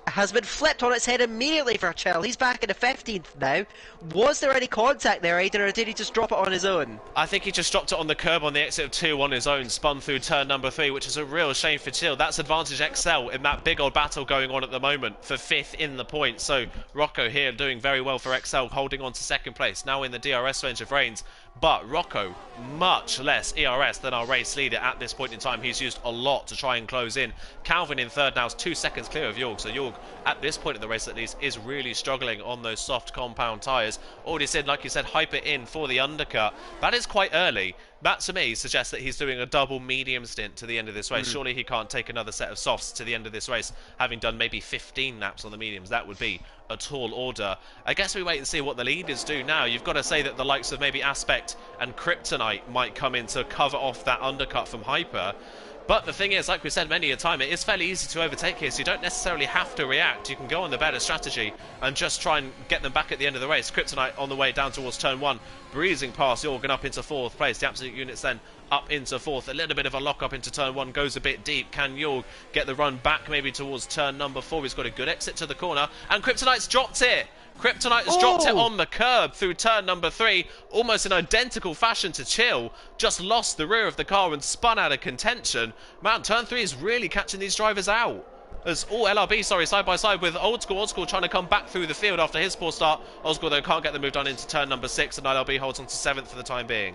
Speaker 2: Has been flipped on its head immediately for Chell. He's back in the 15th now. Was there any contact there, Aidan, or did he just drop it on his own?
Speaker 1: I think he just dropped it on the curb on the exit of 2 on his own, spun through turn number 3, which is a real shame for Chill. That's Advantage XL in that big old battle going on at the moment for 5th in the point. So Rocco here doing very well for XL, holding on to 2nd place, now in the DRS range of Reigns. But Rocco, much less ERS than our race leader at this point in time. He's used a lot to try and close in. Calvin in third now is 2 seconds clear of Jorg. So Jorg, at this point in the race at least, is really struggling on those soft compound tyres. Already said, like you said, Hyper in for the undercut. That is quite early. That, to me, suggests that he's doing a double medium stint to the end of this race. Surely he can't take another set of softs to the end of this race, having done maybe 15 laps on the mediums. That would be a tall order. I guess we wait and see what the leaders do now. You've got to say that the likes of maybe Aspect and Kryptonite might come in to cover off that undercut from Hyper. But the thing is, like we said many a time, it is fairly easy to overtake here, so you don't necessarily have to react. You can go on the better strategy and just try and get them back at the end of the race. Kryptonite on the way down towards turn 1, breezing past Jorgen up into 4th place. The Absolute Units then up into 4th. A little bit of a lock up into turn 1, goes a bit deep. Can Jorg get the run back maybe towards turn number 4? He's got a good exit to the corner, and Kryptonite's dropped it. Kryptonite has dropped it on the curb through turn number 3, almost in identical fashion to Chill. Just lost the rear of the car and spun out of contention. Man, turn 3 is really catching these drivers out. As all LRB, side by side with Old School trying to come back through the field after his poor start. Old School, though, can't get the move done into turn number 6, and LRB holds on to 7th for the time being.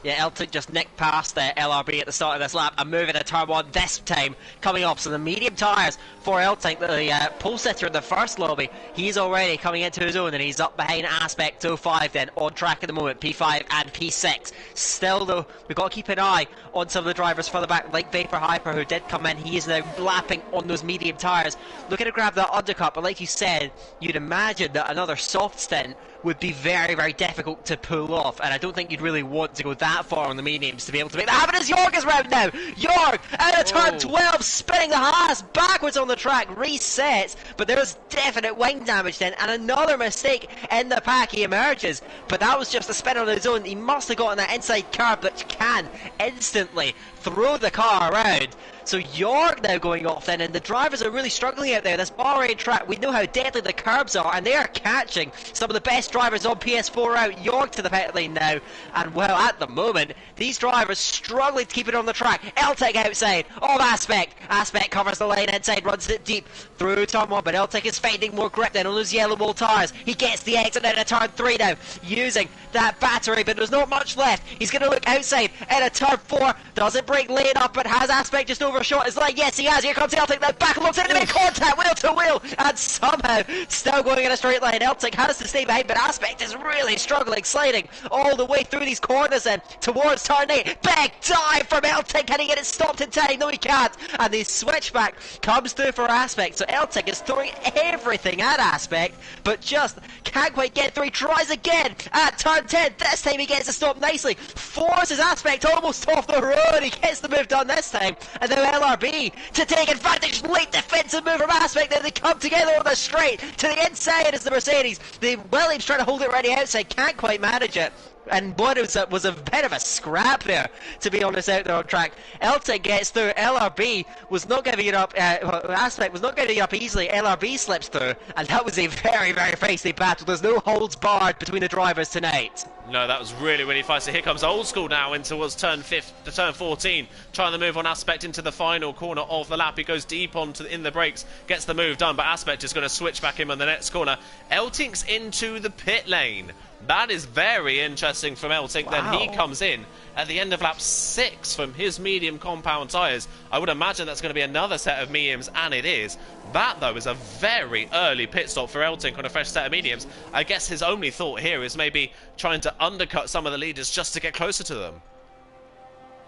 Speaker 2: Yeah, Eltic just nicked past LRB at the start of this lap and moving to turn 1 this time coming up. So the medium tyres for Eltic, the pole sitter in the first lobby, he's already coming into his own and he's up behind Aspect 05 then, on track at the moment, P5 and P6. Still though, we've got to keep an eye on some of the drivers further back, like Vapor Hyper, who did come in. He is now lapping on those medium tyres, looking to grab that undercut, but like you said, you'd imagine that another soft stint would be very difficult to pull off, and I don't think you'd really want to go that far on the mediums to be able to make that happen. As Jorg is round now, Jorg out of turn 12, spinning the Haas backwards on the track, resets, but there's definite wing damage then, and another mistake in the pack. He emerges, but that was just a spin on his own. He must have gotten that inside curb that can instantly throw the car around. So Jorg now going off then, and the drivers are really struggling out there. This Bahrain track, we know how deadly the curbs are, and they are catching some of the best drivers on PS4 out. Jorg to the pit lane now, and well, at the moment, these drivers struggling to keep it on the track. Eltic outside of Aspect. Aspect covers the lane inside, runs it deep through turn 1, but Eltic is finding more grip then on those yellow wall tyres. He gets the exit into turn 3 now, using that battery, but there's not much left. He's going to look outside into turn 4, doesn't break lane up, but has Aspect just overshot his line? Yes, he has. Here comes Eltic now, back alongside to make contact, wheel to wheel, and somehow still going in a straight line. Eltic has to stay behind, but Aspect is really struggling, sliding all the way through these corners then towards turn 8. Big dive from Eltic. Can he get it stopped in time? No, he can't. And the switchback comes through for Aspect. So Eltic is throwing everything at Aspect, but just can't quite get through. He tries again at turn 10. This time he gets it stopped nicely. Forces Aspect almost off the road. He gets the move done this time. And now LRB to take advantage. Late defensive move from Aspect. Then they come together on the straight. To the inside is the Mercedes. The Williams trying to hold it right outside, can't quite manage it. And what was a bit of a scrap there, to be honest, out there on track. Elton gets through. LRB was not giving it up. Aspect was not giving it up easily. LRB slips through, and that was a very, very feisty battle. There's no holds barred between the drivers tonight.
Speaker 1: No, that was really, really feisty. Here comes Old School now in towards turn 14, trying to move on Aspect into the final corner of the lap. He goes deep in the brakes, gets the move done, but Aspect is going to switch back in on the next corner. Eltink's into the pit lane. That is very interesting from Eltink. Wow. Then he comes in at the end of lap 6 from his medium compound tyres. I would imagine that's going to be another set of mediums, and it is. That, though, is a very early pit stop for Eltink on a fresh set of mediums. I guess his only thought here is maybe trying to undercut some of the leaders just to get closer to them.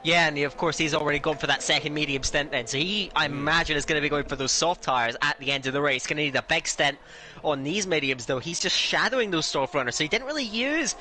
Speaker 2: Yeah, and of course he's already gone for that second medium stint then, so I imagine is going to be going for those soft tyres at the end of the race. Going to need a big stint on these mediums, though. He's just shadowing those soft runners, so he didn't really use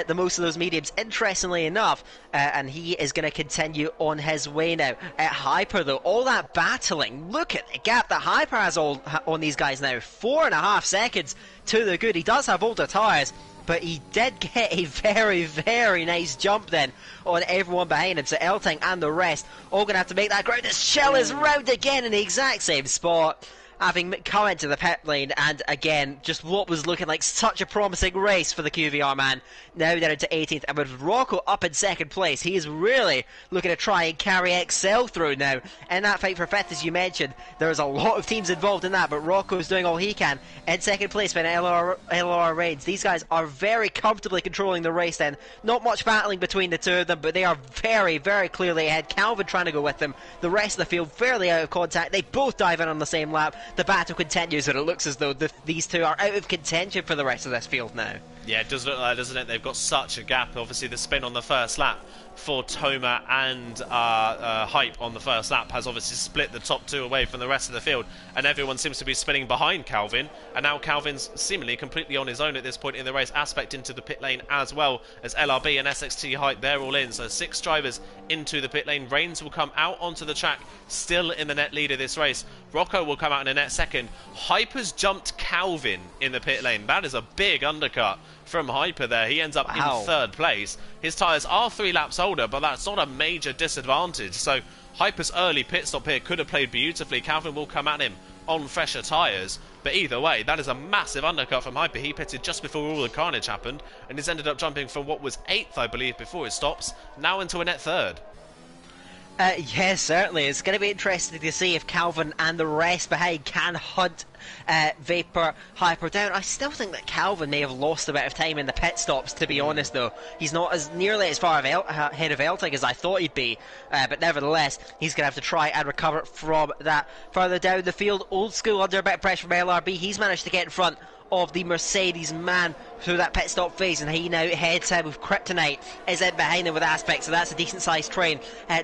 Speaker 2: the most of those mediums, interestingly enough, and he is going to continue on his way now. At Hyper, though, all that battling, look at the gap that Hyper has on these guys now. 4.5 seconds to the good. He does have older tyres, but he did get a very, very nice jump then on everyone behind him. So Elting and the rest all going to have to make that ground. This Shell is round again in the exact same spot, having come into the pit lane, and again, just what was looking like such a promising race for the QVR man, now down into 18th, and with Rocco up in second place, he is really looking to try and carry Excel through now in that fight for 5th, as you mentioned. There's a lot of teams involved in that, but Rocco's doing all he can in second place by LR Reigns. These guys are very comfortably controlling the race then, not much battling between the two of them, but they are very, very clearly ahead. Calvin trying to go with them, the rest of the field fairly out of contact. They both dive in on the same lap. The battle continues, and it looks as though these two are out of contention for the rest of this field now.
Speaker 1: Yeah, it does look like, doesn't it? They've got such a gap. Obviously, the spin on the first lap for Toma and Hype on the first lap has obviously split the top two away from the rest of the field, and everyone seems to be spinning behind Calvin, and now Calvin's seemingly completely on his own at this point in the race. Aspect into the pit lane as well as LRB and SXT Hype, they're all in, so 6 drivers into the pit lane. Reigns will come out onto the track, still in the net lead of this race. Rocco will come out in the net second. Hype has jumped Calvin in the pit lane. That is a big undercut from Hyper there. He ends up in 3rd place. His tyres are 3 laps older, but that's not a major disadvantage. So Hyper's early pit stop here could have played beautifully. Calvin will come at him on fresher tyres. But either way, that is a massive undercut from Hyper. He pitted just before all the carnage happened, and he's ended up jumping from what was 8th, I believe, before his stops, now into a net 3rd.
Speaker 2: Yes, certainly. It's going to be interesting to see if Calvin and the rest behind can hunt Vapor Hyper down. I still think that Calvin may have lost a bit of time in the pit stops, to be honest, though. He's not as nearly as far ahead of Elting as I thought he'd be, but nevertheless, he's going to have to try and recover from that. Further down the field, Old School under a bit of pressure from LRB. He's managed to get in front of the Mercedes man through that pit stop phase, and he now heads out with Kryptonite is in behind him with Aspect, so that's a decent sized train.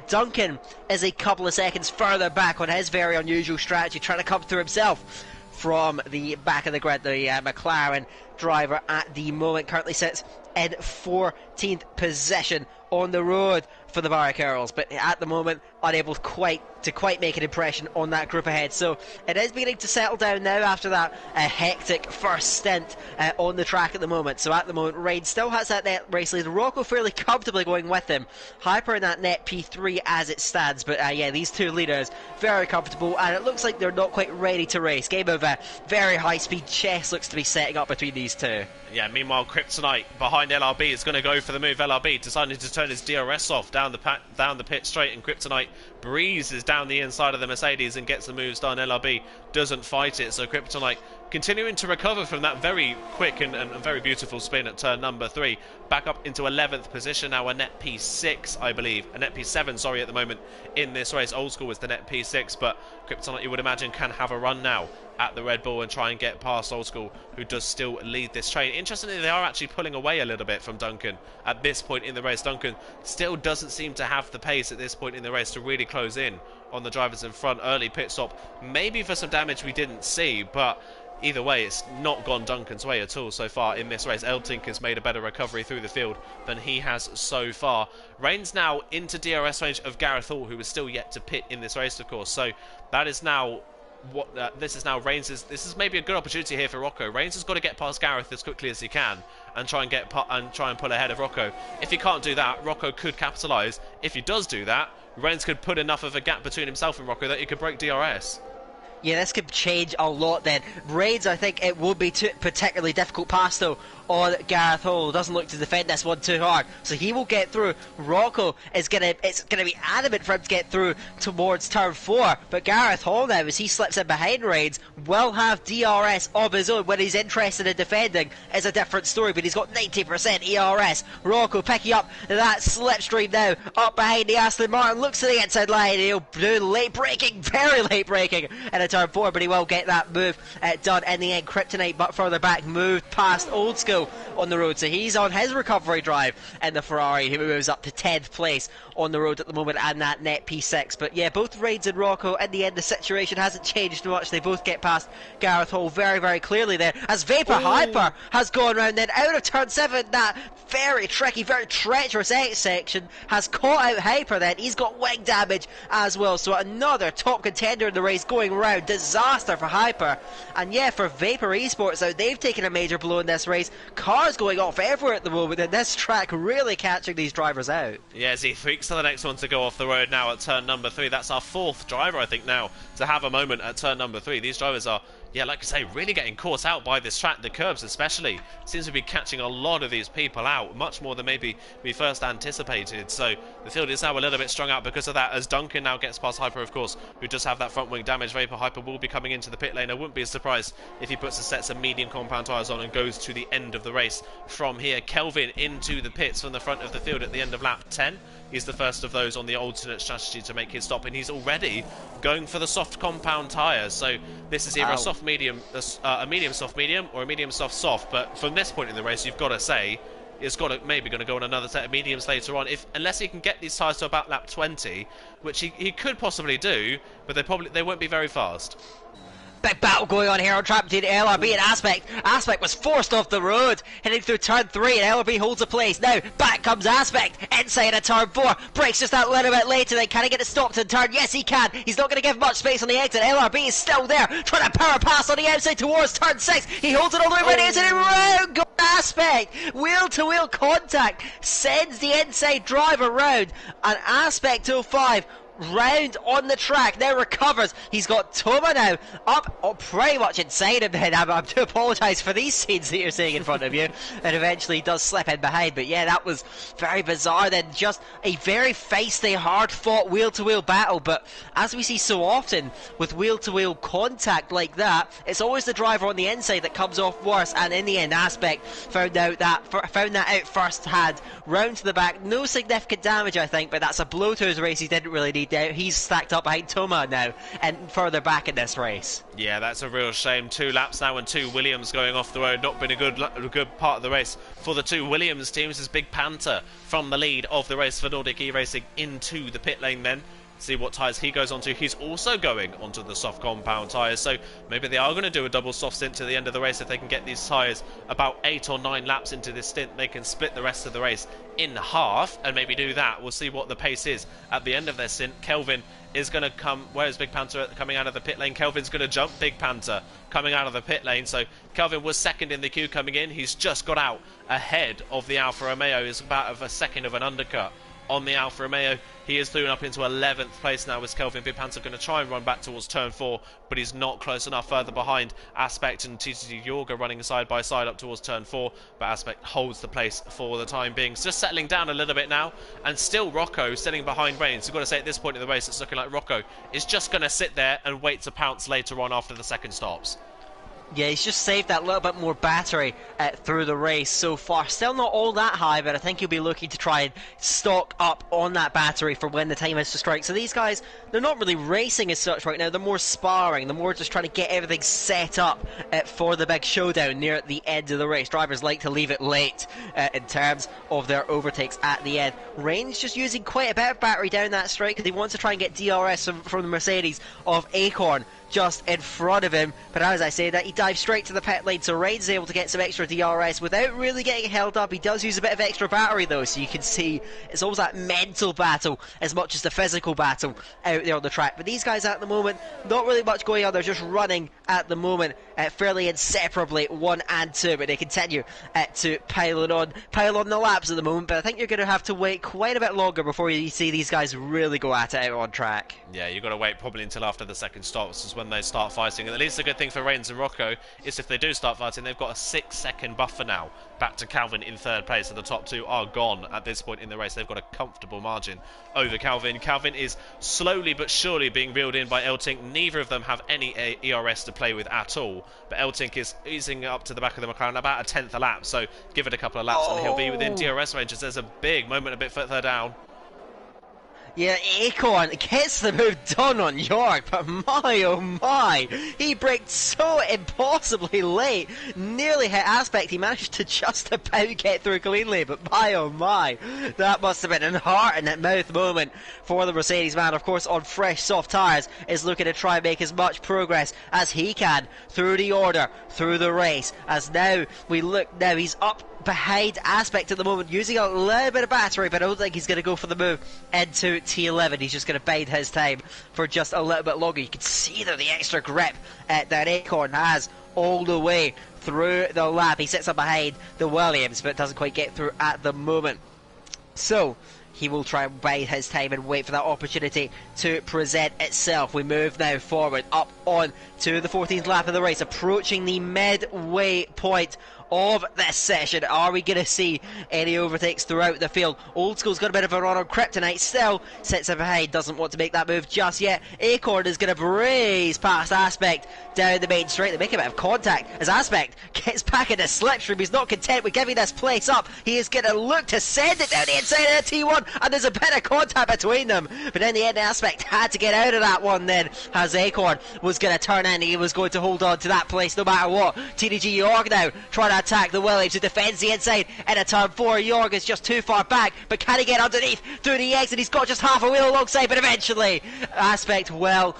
Speaker 2: Duncan is a couple of seconds further back on his very unusual strategy, trying to come through himself from the back of the grid. The McLaren driver at the moment currently sits in 14th position on the road for the Barrack Earls, but at the moment unable to quite make an impression on that group ahead. So it is beginning to settle down now after that hectic first stint on the track at the moment. So at the moment, Raid still has that net race lead. Rocco fairly comfortably going with him. Hyper in that net P3 as it stands. But yeah, these two leaders very comfortable, and it looks like they're not quite ready to race. Game of very high-speed chess looks to be setting up between these two.
Speaker 1: Yeah, meanwhile, Kryptonite behind LRB is going to go for the move. LRB decided to turn his DRS off down the pit straight, and Kryptonite breezes down the inside of the Mercedes and gets the moves done. LRB doesn't fight it, so Kryptonite continuing to recover from that very quick and very beautiful spin at turn number 3. Back up into 11th position now, a net P6, I believe. A net P7, sorry, at the moment in this race. Old School was the net P6, but Kryptonite, you would imagine, can have a run now at the Red Bull and try and get past Old School, who does still lead this train. Interestingly, they are actually pulling away a little bit from Duncan at this point in the race. Duncan still doesn't seem to have the pace at this point in the race to really close in on the drivers in front. Early pit stop, maybe for some damage we didn't see, but either way, it's not gone Duncan's way at all so far in this race. Eltink has made a better recovery through the field than he has so far. Reigns now into DRS range of Gareth Hall, who is still yet to pit in this race, of course. So that is now This is now Reigns'. This is maybe a good opportunity here for Rocco. Reigns has got to get past Gareth as quickly as he can and try and pull ahead of Rocco. If he can't do that, Rocco could capitalise. If he does do that, Reigns could put enough of a gap between himself and Rocco that he could break DRS.
Speaker 2: Yeah, this could change a lot then. Reigns, I think it would be particularly difficult pass though on Gareth Hall. Doesn't look to defend this one too hard, so he will get through. Rocco is it's gonna be adamant for him to get through towards turn 4, but Gareth Hall now, as he slips in behind Reigns, will have DRS of his own. When he's interested in defending is a different story, but he's got 90% ERS. Rocco picking up that slipstream now, up behind the Aston Martin, looks to the inside line, and he'll do late braking, very late braking in a turn 4, but he will get that move done in the end. Kryptonite, but further back, moved past Old School on the road, so he's on his recovery drive in the Ferrari, who moves up to 10th place on the road at the moment, and that net P6. But yeah, both Reigns and Rocco, in the end the situation hasn't changed much. They both get past Gareth Hall very, very clearly there, as Vapor Hyper has gone round then out of turn 7. That very tricky, very treacherous X section has caught out Hyper then. He's got wing damage as well, so another top contender in the race going round. Disaster for Hyper. And yeah, for Vapor Esports now, they've taken a major blow in this race. Cars going off everywhere at the moment, and this track really catching these drivers out.
Speaker 1: Yeah, as he freaks to the next one to go off the road now at turn number 3. That's our 4th driver, I think, now to have a moment at turn number 3. These drivers are, yeah, like I say, really getting caught out by this track. The curbs especially seems to be catching a lot of these people out, much more than maybe we first anticipated. So the field is now a little bit strung out because of that, as Duncan now gets past Hyper, of course, who does have that front wing damage. Vapor Hyper will be coming into the pit lane. I wouldn't be surprised if he puts a sets of medium compound tyres on and goes to the end of the race from here. Kelvin into the pits from the front of the field at the end of lap 10. He's the first of those on the alternate strategy to make his stop, and he's already going for the soft compound tyres. So this is either a soft medium, a medium soft medium, or a medium soft soft. But from this point in the race, you've got to say it's maybe going to go on another set of mediums later on, unless he can get these tyres to about lap 20, which he could possibly do, but they won't be very fast.
Speaker 2: Big battle going on here on track between LRB and Aspect. Aspect was forced off the road, heading through turn 3, and LRB holds a place. Now, back comes Aspect, inside of turn 4, breaks just that little bit later, then can he get it stopped in turn? Yes, he can. He's not going to give much space on the exit. LRB is still there, trying to power pass on the outside towards turn 6. He holds it all the way right into the round. Go Aspect, wheel-to-wheel contact, sends the inside driver round, and Aspect 05 round on the track, now recovers. He's got Toma now up pretty much inside him then. I do apologise for these scenes that you're seeing in front of you, and eventually does slip in behind. But yeah, that was very bizarre then. Just a very feisty, hard fought wheel to wheel battle, but as we see so often with wheel to wheel contact like that, it's always the driver on the inside that comes off worse, and in the end Aspect found that out first hand. Round to the back, no significant damage I think, but that's a blow to his race he didn't really need. He's stacked up behind Toma now and further back in this race. Yeah,
Speaker 1: that's a real shame. 2 laps now and 2 Williams going off the road. Not been a good part of the race for the 2 Williams teams, as Big Panther from the lead of the race for Nordic E-Racing into the pit lane then. See what tyres he goes onto. He's also going onto the soft compound tyres, so maybe they are going to do a double soft stint to the end of the race. If they can get these tyres about 8 or 9 laps into this stint, they can split the rest of the race in half and maybe do that. We'll see what the pace is at the end of their stint. Kelvin is going to come. Where's Big Panther coming out of the pit lane? Kelvin's going to jump Big Panther coming out of the pit lane. So Kelvin was second in the queue coming in. He's just got out ahead of the Alfa Romeo. Is about of a second of an undercut on the Alfa Romeo. He is through up into 11th place now, as Kelvin. Big Panther going to try and run back towards turn 4, but he's not close enough. Further behind, Aspect and TTT Yorga running side by side up towards turn 4, but Aspect holds the place for the time being. It's just settling down a little bit now, and still Rocco sitting behind Reigns. We've got to say at this point in the race, it's looking like Rocco is just going to sit there and wait to pounce later on after the second stops.
Speaker 2: Yeah, he's just saved that little bit more battery through the race so far. Still not all that high, but I think he'll be looking to try and stock up on that battery for when the time is to strike. So these guys, they're not really racing as such right now. They're more sparring. They're more just trying to get everything set up for the big showdown near the end of the race. Drivers like to leave it late in terms of their overtakes at the end. Reigns just using quite a bit of battery down that straight because he wants to try and get DRS from the Mercedes of Acorn just in front of him, but as I say that, he dives straight to the pit lane, so Rain's able to get some extra DRS without really getting held up. He does use a bit of extra battery though, so you can see it's almost that mental battle as much as the physical battle out there on the track. But these guys at the moment, not really much going on. They're just running at the moment fairly inseparably, 1 and 2, but they continue to pile on the laps at the moment. But I think you're going to have to wait quite a bit longer before you see these guys really go at it out on track.
Speaker 1: Yeah, you've got to wait probably until after the second stop. This is when they start fighting. And at least the good thing for Reigns and Rocco is if they do start fighting, they've got a 6-second buffer now back to Calvin in third place, and the top two are gone at this point in the race. They've got a comfortable margin over Calvin. Calvin is slowly but surely being reeled in by Eltink. Neither of them have any ERS to play with at all, but Eltink is easing up to the back of the McLaren about a 10th a lap, so give it a couple of laps and he'll be within DRS ranges. There's a big moment a bit further down.
Speaker 2: Yeah, Acorn gets the move done on York, but my oh my, he braked so impossibly late, nearly hit Aspect. He managed to just about get through cleanly, but my oh my, that must have been an heart in that mouth moment for the Mercedes man. Of course, on fresh soft tyres, is looking to try and make as much progress as he can through the order, through the race, as now we look, now he's up behind Aspect at the moment, using a little bit of battery, but I don't think he's going to go for the move into T11. He's just going to bide his time for just a little bit longer. You can see there the extra grip that Acorn has all the way through the lap. He sits up behind the Williams, but doesn't quite get through at the moment. So he will try and bide his time and wait for that opportunity to present itself. We move now forward up on to the 14th lap of the race, approaching the midway point of this session. Are we going to see any overtakes throughout the field? Old School's got a bit of a run on Kryptonite, still sits up behind, doesn't want to make that move just yet. Acorn is going to breeze past Aspect down the main straight. They make a bit of contact as Aspect gets back in the slipstream. He's not content with giving this place up. He is going to look to send it down the inside of the T1, and there's a bit of contact between them. But in the end, Aspect had to get out of that one then, as Acorn was going to turn in. He was going to hold on to that place no matter what. TDG York now trying to attack the Williams, who defends the inside in a turn 4. York is just too far back, but can he get underneath through the exit? He's got just half a wheel alongside, but eventually Aspect will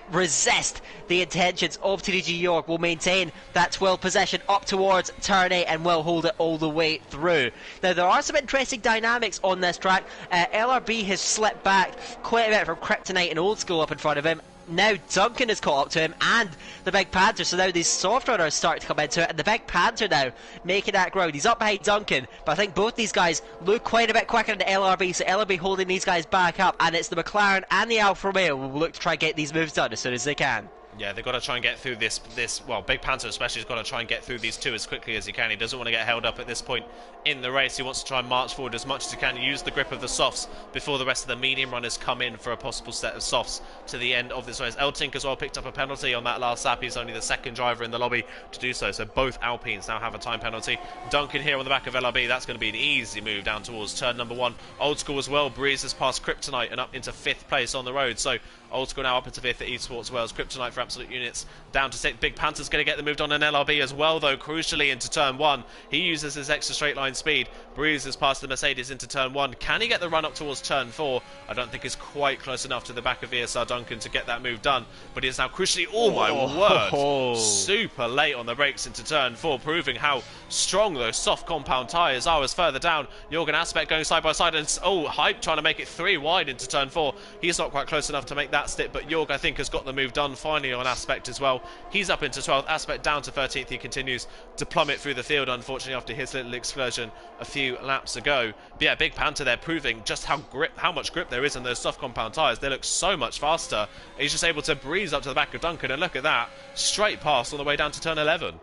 Speaker 2: resist the intentions of TDG York, will maintain that 12th position up towards turn 8 and will hold it all the way through. Now there are some interesting dynamics on this track. LRB has slipped back quite a bit from Kryptonite and Old School up in front of him. Now Duncan has caught up to him and the Big Panther, so now these soft runners start to come into it, and the Big Panther now making that ground. He's up behind Duncan, but I think both these guys look quite a bit quicker than LRB, so LRB holding these guys back up, and it's the McLaren and the Alfa Romeo who will look to try and get these moves done as soon as they can.
Speaker 1: Yeah, they've got to try and get through this, well, Big Panther especially has got to try and get through these two as quickly as he can. He doesn't want to get held up at this point in the race. He wants to try and march forward as much as he can, use the grip of the softs before the rest of the medium runners come in for a possible set of softs to the end of this race. Eltink as well picked up a penalty on that last lap. He's only the second driver in the lobby to do so, so both Alpines now have a time penalty. Duncan here on the back of LRB, that's going to be an easy move down towards turn number 1. Old School as well breezes past Kryptonite and up into 5th place on the road, so Old School now up into 5th at Esports Wales. Kryptonite for Absolute Units down to 6th. Big Panther's going to get the move on an LRB as well, though, crucially into turn 1. He uses his extra straight line speed, breezes past the Mercedes into turn 1. Can he get the run up towards turn 4? I don't think he's quite close enough to the back of VSR Duncan to get that move done, but he is now crucially, oh my word, super late on the brakes into turn 4, proving how strong those soft compound tyres are. As further down, Jorgen Aspect going side by side, and Hype trying to make it 3 wide into turn 4. He's not quite close enough to make that step, but Jorg, I think, has got the move done finally on Aspect as well. He's up into 12th, Aspect down to 13th. He continues to plummet through the field, unfortunately, after his little excursion a few laps ago. But yeah, Big Panther there proving just how much grip there is in those soft compound tyres. They look so much faster. He's just able to breeze up to the back of Duncan, and look at that, straight past on the way down to turn 11.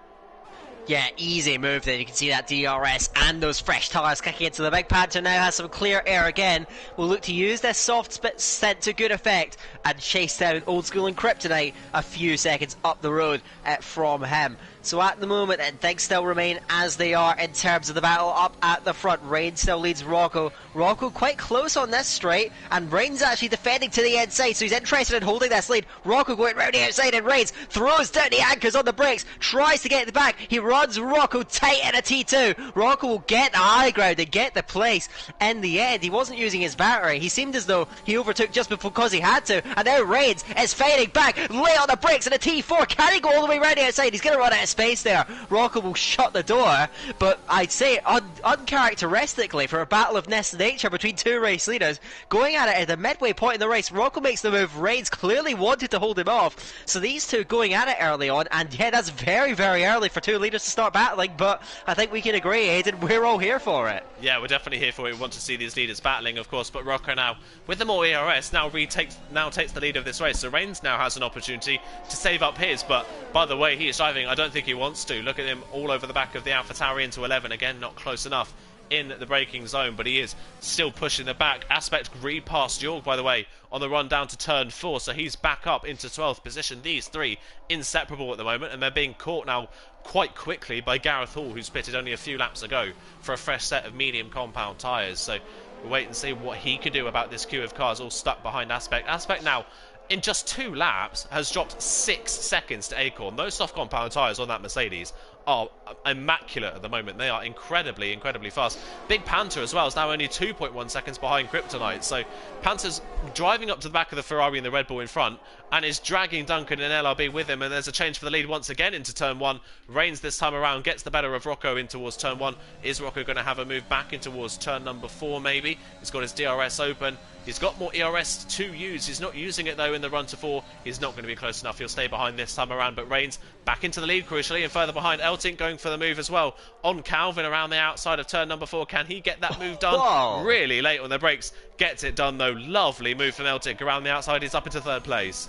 Speaker 2: Yeah, easy move there. You can see that DRS and those fresh tyres kicking into the Big Panther. Now has some clear air again. Will look to use their soft spit scent to good effect and chase down Old School and Kryptonite a few seconds up the road from him. So at the moment, things still remain as they are in terms of the battle up at the front. Rain still leads Rocco. Rocco quite close on this straight, and Rain's actually defending to the inside, so he's interested in holding this lead. Rocco going round the outside, and Rains throws down the anchors on the brakes, tries to get the back. He runs Rocco tight in a T2. Rocco will get the high ground and get the place. In the end, he wasn't using his battery. He seemed as though he overtook just because he had to, and now Rains is fighting back, lay on the brakes in a T4. Can he go all the way round the outside? He's going to run out of space there. Rocco will shut the door, but I'd say uncharacteristically for a battle of this nature between two race leaders, going at it at the midway point in the race, Rocco makes the move. Rains clearly wanted to hold him off, so these two going at it early on, and yeah, that's very, very early for two leaders to start battling, but I think we can agree, Aidan, we're all here for it.
Speaker 1: Yeah, we're definitely here for it. We want to see these leaders battling, of course, but Rocco now, with the more ERS, now takes the lead of this race, so Rains now has an opportunity to save up his, but by the way he is driving, I don't think he wants to. Look at him all over the back of the AlphaTauri into 11, again, not close enough in the braking zone, but he is still pushing the back. Aspect re-passed Jorg, by the way, on the run down to turn 4, so he's back up into 12th position. These three inseparable at the moment, and they're being caught now quite quickly by Gareth Hall, who's pitted only a few laps ago for a fresh set of medium compound tyres. So we'll wait and see what he can do about this queue of cars all stuck behind Aspect. Aspect now, in just 2 laps, has dropped 6 seconds to Acorn. Those soft compound tyres on that Mercedes are immaculate at the moment. They are incredibly, incredibly fast. Big Panther as well is now only 2.1 seconds behind Kryptonite. So Panther's driving up to the back of the Ferrari and the Red Bull in front and is dragging Duncan and LRB with him. And there's a change for the lead once again into turn 1. Reigns this time around gets the better of Rocco in towards turn 1. Is Rocco going to have a move back in towards turn number 4 maybe? He's got his DRS open. He's got more ERS to use. He's not using it though in the run to 4. He's not going to be close enough. He'll stay behind this time around. But Reigns back into the lead crucially, and further behind Eltink going for the move as well on Calvin around the outside of turn number 4. Can he get that move done?
Speaker 2: Whoa.
Speaker 1: Really late on the brakes. Gets it done though. Lovely move from Eltink around the outside. He's up into 3rd place.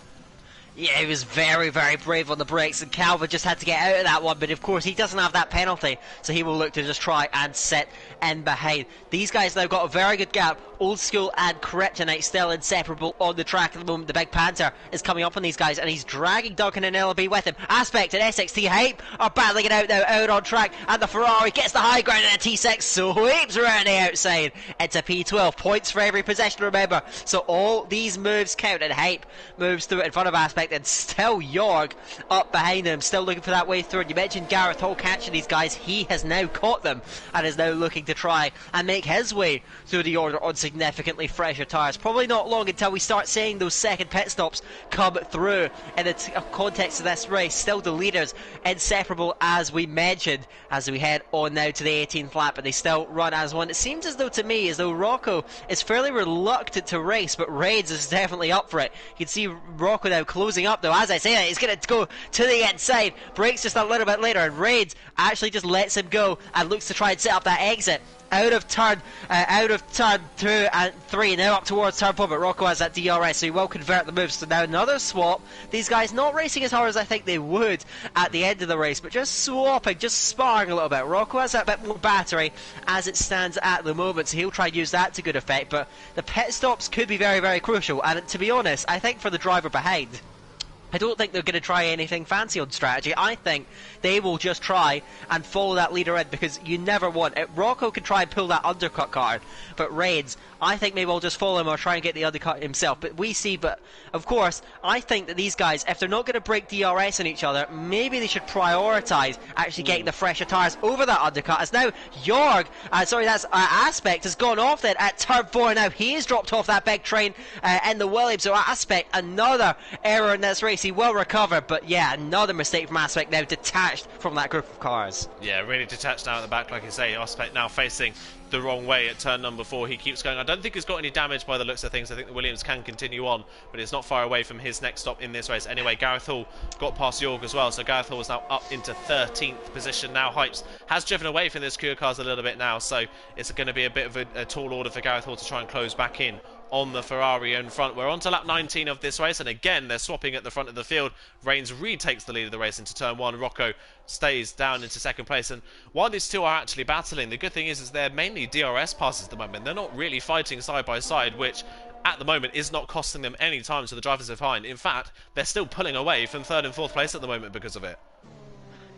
Speaker 2: Yeah, he was very, very brave on the brakes, and Calvin just had to get out of that one, but of course he doesn't have that penalty, so he will look to just try and sit in behind. These guys now got a very good gap. Old School and Kryptonite still inseparable on the track at the moment. The Big Panther is coming up on these guys, and he's dragging Duncan and LB with him. Aspect and SXT Hype are battling it out now, out on track, and the Ferrari gets the high ground in a T6, sweeps around the outside. It's a P12, points for every possession, remember, so all these moves count, and Hype moves through it in front of Aspect, and still Jorg up behind him, still looking for that way through. And you mentioned Gareth Hall catching these guys. He has now caught them and is now looking to try and make his way through the order on significantly fresher tyres. Probably not long until we start seeing those second pit stops come through in the context of this race. Still the leaders inseparable, as we mentioned, as we head on now to the 18th lap, and they still run as one. It seems as though to me as though Rocco is fairly reluctant to race, but Reigns is definitely up for it. You can see Rocco now closing up though. As I say that, he's going to go to the inside, brakes just a little bit later, and Reigns actually just lets him go and looks to try and set up that exit out of turn 2 and 3, now up towards turn 4, but Rocco has that DRS, so he will convert the moves. So now another swap. These guys not racing as hard as I think they would at the end of the race, but just swapping, just sparring a little bit. Rocco has that bit more battery as it stands at the moment, so he'll try and use that to good effect, but the pit stops could be very, very crucial, and to be honest, I think for the driver behind, I don't think they're going to try anything fancy on strategy. I think they will just try and follow that leader in, because you never want it. Rocco can try and pull that undercut card, but Reigns, I think maybe we'll just follow him or try and get the undercut himself. But of course, I think that these guys, if they're not going to break DRS on each other, maybe they should prioritise actually getting the fresher tyres over that undercut. As now Jorg, Aspect has gone off then at turn 4. Now he has dropped off that big train in the Williams. So Aspect, another error in this race. He will recover, but yeah, another mistake from Aspect now, detached from that group of cars.
Speaker 1: Yeah, really detached now at the back, like I say. Aspect now facing the wrong way at turn number 4. He keeps going. I don't think he's got any damage by the looks of things. I think the Williams can continue on, but it's not far away from his next stop in this race. Anyway, Gareth Hall got past Jorg as well, so Gareth Hall is now up into 13th position. Now Hypes has driven away from this queue of cars a little bit now, so it's going to be a bit of a tall order for Gareth Hall to try and close back in on the Ferrari in front. We're on to lap 19 of this race, and again they're swapping at the front of the field. Reigns retakes the lead of the race into turn 1. Rocco stays down into 2nd place, and while these two are actually battling, the good thing is they're mainly DRS passes at the moment. They're not really fighting side by side, which at the moment is not costing them any time, so the drivers are fine. In fact, they're still pulling away from 3rd and 4th place at the moment because of it.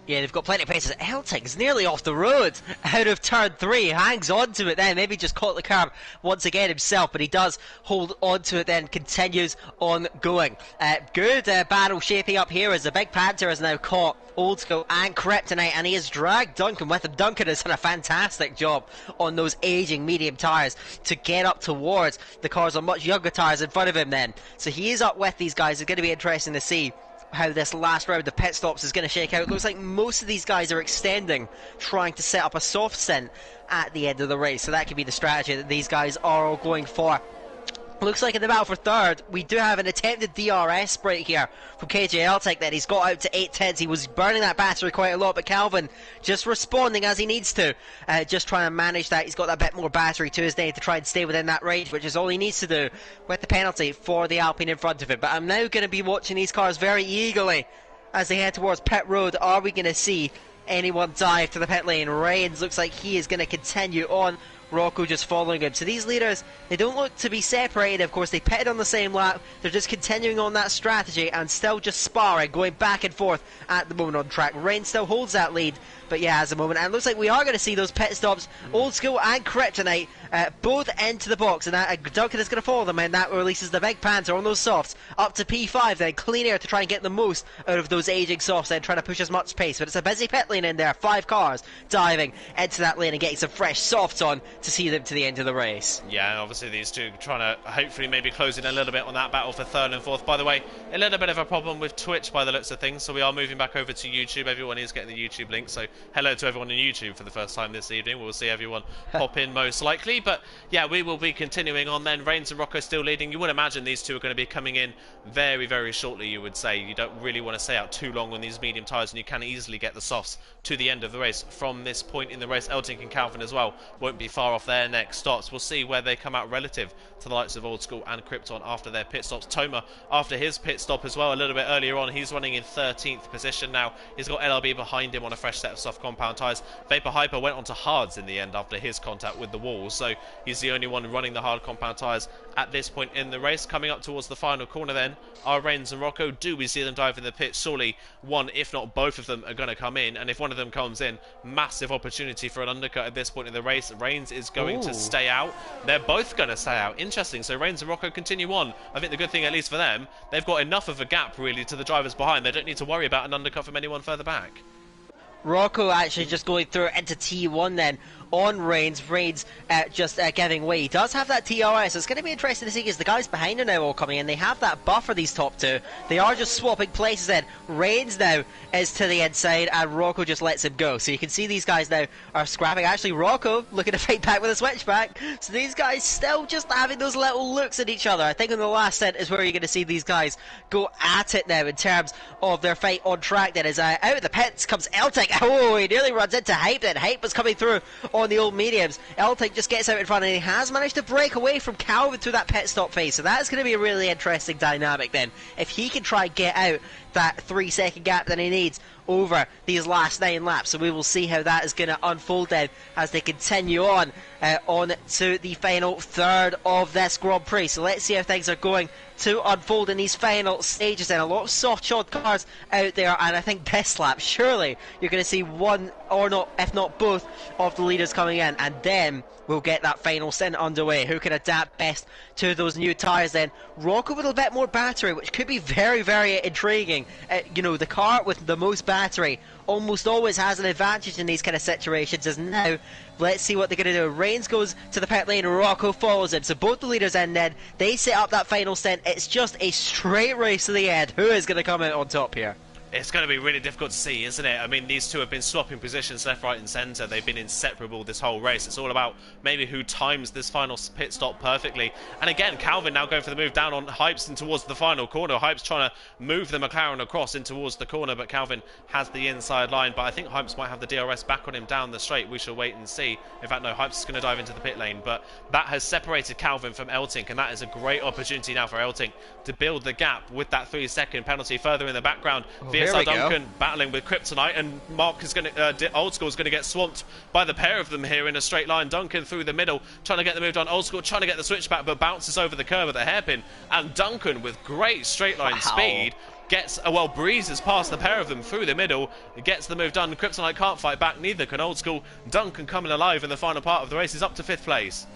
Speaker 2: Yeah, they've got plenty of paces. Elting's nearly off the road out of turn 3. Hangs on to it then. Maybe just caught the curb once again himself, but he does hold on to it then. Continues on going. Good battle shaping up here as the Big Panther is now caught Old School and Kryptonite, and he has dragged Duncan with him. Duncan has done a fantastic job on those aging medium tyres to get up towards the cars on much younger tyres in front of him then. So he is up with these guys. It's going to be interesting to see how this last round of pit stops is going to shake out. It looks like most of these guys are extending, trying to set up a soft stint at the end of the race. So that could be the strategy that these guys are all going for. Looks like in the battle for third, we do have an attempted DRS break here from KJ Eltic. That he's got out to 8/10s. He was burning that battery quite a lot, but Calvin just responding as he needs to. Just trying to manage that. He's got that bit more battery to his name to try and stay within that range, which is all he needs to do with the penalty for the Alpine in front of him. But I'm now going to be watching these cars very eagerly as they head towards pit road. Are we going to see anyone dive to the pit lane? Reigns looks like he is going to continue on. Rocco just following him. So these leaders, they don't look to be separated. Of course, they pitted on the same lap. They're just continuing on that strategy and still just sparring, going back and forth at the moment on track. Rain still holds that lead, but yeah, as a moment. And it looks like we are going to see those pit stops. Old School and Kryptonite both into the box, and Duncan is going to follow them, and that releases the Big Panther on those softs up to P5. Then clean air to try and get the most out of those aging softs, then trying to push as much pace. But it's a busy pit lane in there. 5 cars diving into that lane and getting some fresh softs on to see them to the end of the race.
Speaker 1: Yeah, and obviously these two trying to hopefully maybe close in a little bit on that battle for third and fourth. By the way, a little bit of a problem with Twitch by the looks of things, so we are moving back over to YouTube. Everyone is getting the YouTube link, so hello to everyone on YouTube for the first time this evening. We'll see everyone pop in most likely, but yeah, we will be continuing on then. Reigns and Rocco still leading. You would imagine these two are going to be coming in very, very shortly, you would say. You don't really want to stay out too long on these medium tyres, and you can easily get the softs to the end of the race from this point in the race. Elting and Calvin as well won't be far off their next stops. We'll see where they come out relative to the likes of Old School and Krypton after their pit stops. Toma, after his pit stop as well a little bit earlier on, he's running in 13th position now. He's got LRB behind him on a fresh set of soft compound tyres. Vapor Hyper went on to hards in the end after his contact with the wall, so he's the only one running the hard compound tyres at this point in the race. Coming up towards the final corner then are Reigns and Rocco. Do we see them dive in the pit? Surely one, if not both of them, are going to come in, and if one of them comes in, massive opportunity for an undercut at this point in the race. Reigns is going to stay out. They're both going to stay out. Interesting. So Reigns and Rocco continue on. I think the good thing, at least for them, they've got enough of a gap really to the drivers behind. They don't need to worry about an undercut from anyone further back.
Speaker 2: Rocco actually just going through into T1 then on Reigns. Reigns just giving way. He does have that TRS, so it's going to be interesting to see because the guys behind are now all coming in. They have that buffer, these top two. They are just swapping places then. Reigns now is to the inside and Rocco just lets him go. So you can see these guys now are scrapping. Actually, Rocco looking to fight back with a switchback. So these guys still just having those little looks at each other. I think in the last set is where you're going to see these guys go at it now in terms of their fight on track. Then as out of the pits comes Eltic. Oh, he nearly runs into Hype then. Hype was coming through on the old mediums. Eltic just gets out in front and he has managed to break away from Calvin through that pit stop phase. So that's going to be a really interesting dynamic then. If he can try and get out that 3-second gap that he needs over these last 9 laps. So we will see how that is going to unfold then as they continue on to the final third of this Grand Prix. So let's see how things are going to unfold in these final stages then. A lot of soft shod cars out there, and I think this lap surely you're going to see one or not, if not both of the leaders coming in, and then we'll get that final stint underway. Who can adapt best to those new tyres then? Rocco with a bit more battery, which could be very, very intriguing. You know, the car with the most battery almost always has an advantage in these kind of situations. As now, let's see what they're going to do. Reigns goes to the pit lane and Rocco follows him. So both the leaders in then, they set up that final stint. It's just a straight race to the end. Who is going to come out on top here?
Speaker 1: It's going to be really difficult to see, isn't it? I mean, these two have been swapping positions left, right and centre. They've been inseparable this whole race. It's all about maybe who times this final pit stop perfectly. And again, Calvin now going for the move down on Hypes and towards the final corner. Hypes trying to move the McLaren across in towards the corner, but Calvin has the inside line. But I think Hypes might have the DRS back on him down the straight. We shall wait and see. In fact, no, Hypes is going to dive into the pit lane. But that has separated Calvin from Eltink, and that is a great opportunity now for Eltink to build the gap with that 3-second penalty further in the background. VSR Duncan battling with Kryptonite, and Mark is going to Old School is going to get swamped by the pair of them here in a straight line. Duncan through the middle trying to get the move done. Old School trying to get the switchback but bounces over the curb at the hairpin, and Duncan with great straight line speed gets, well, breezes past the pair of them through the middle, gets the move done. Kryptonite can't fight back, neither can Old School. Duncan coming alive in the final part of the race is up to 5th place.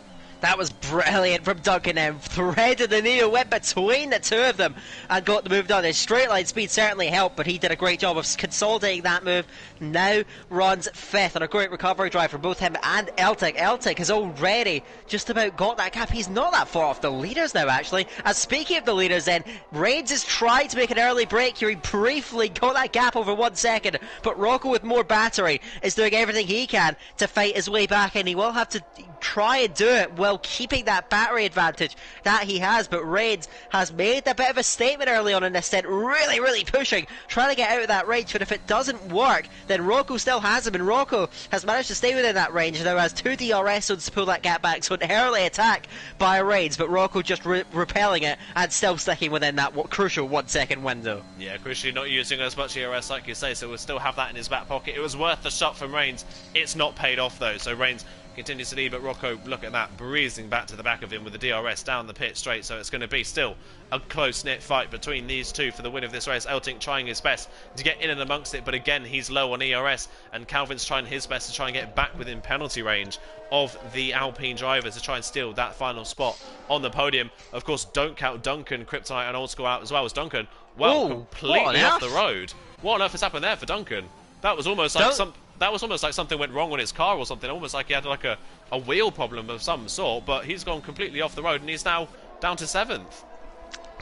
Speaker 2: That was brilliant from Duncan then. Threaded the needle, went between the two of them and got the move done. His straight line speed certainly helped, but he did a great job of consolidating that move. Now runs 5th on a great recovery drive for both him and Eltic. Eltic has already just about got that gap. He's not that far off the leaders now, actually. And speaking of the leaders then, Reigns has tried to make an early break here. He briefly got that gap over 1 second, but Rocco with more battery is doing everything he can to fight his way back, and he will have to try and do it while keeping that battery advantage that he has. But Reigns has made a bit of a statement early on in this stint, really pushing, trying to get out of that range. But if it doesn't work, then Rocco still has him, and Rocco has managed to stay within that range. Now has 2 DRS zones to pull that gap back, so an early attack by Reigns, but Rocco just repelling it and still sticking within that crucial 1 second window.
Speaker 1: Yeah, crucially not using as much ERS like you say, so we'll still have that in his back pocket. It was worth the shot from Reigns. It's not paid off though, so Reigns continues to lead, but Rocco, look at that, breezing back to the back of him with the DRS down the pit straight, so it's going to be still a close-knit fight between these two for the win of this race. Elting trying his best to get in and amongst it, but again, he's low on ERS, and Calvin's trying his best to try and get back within penalty range of the Alpine driver to try and steal that final spot on the podium. Of course, don't count Duncan, Kryptonite and Old School out as well as Duncan. Well, completely off the road. What on earth has happened there for Duncan? That was almost like something went wrong on his car or something, almost like he had like a wheel problem of some sort, but he's gone completely off the road and he's now down to 7th.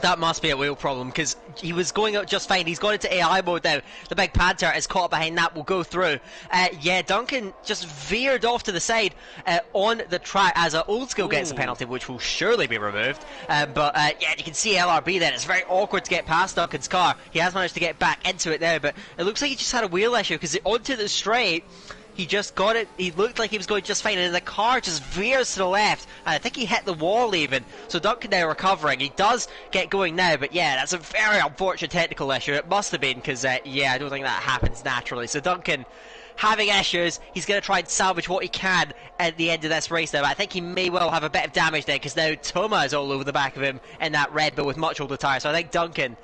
Speaker 2: That must be a wheel problem, because he was going out just fine. He's gone into AI mode now. The big Panther is caught behind that. Will go through. Yeah, Duncan just veered off to the side on the track as Old School gets a penalty, which will surely be removed. But yeah, you can see LRB then. It's very awkward to get past Duncan's car. He has managed to get back into it now, but it looks like he just had a wheel issue, because onto the straight, he just got it. He looked like he was going just fine, and then the car just veers to the left, and I think he hit the wall even. So Duncan now recovering. He does get going now, but yeah, that's a very unfortunate technical issue. It must have been, because yeah, I don't think that happens naturally. So Duncan having issues. He's going to try and salvage what he can at the end of this race now. I think he may well have a bit of damage there, because now Toma is all over the back of him in that Red Bull with much older tyres. So I think Duncan,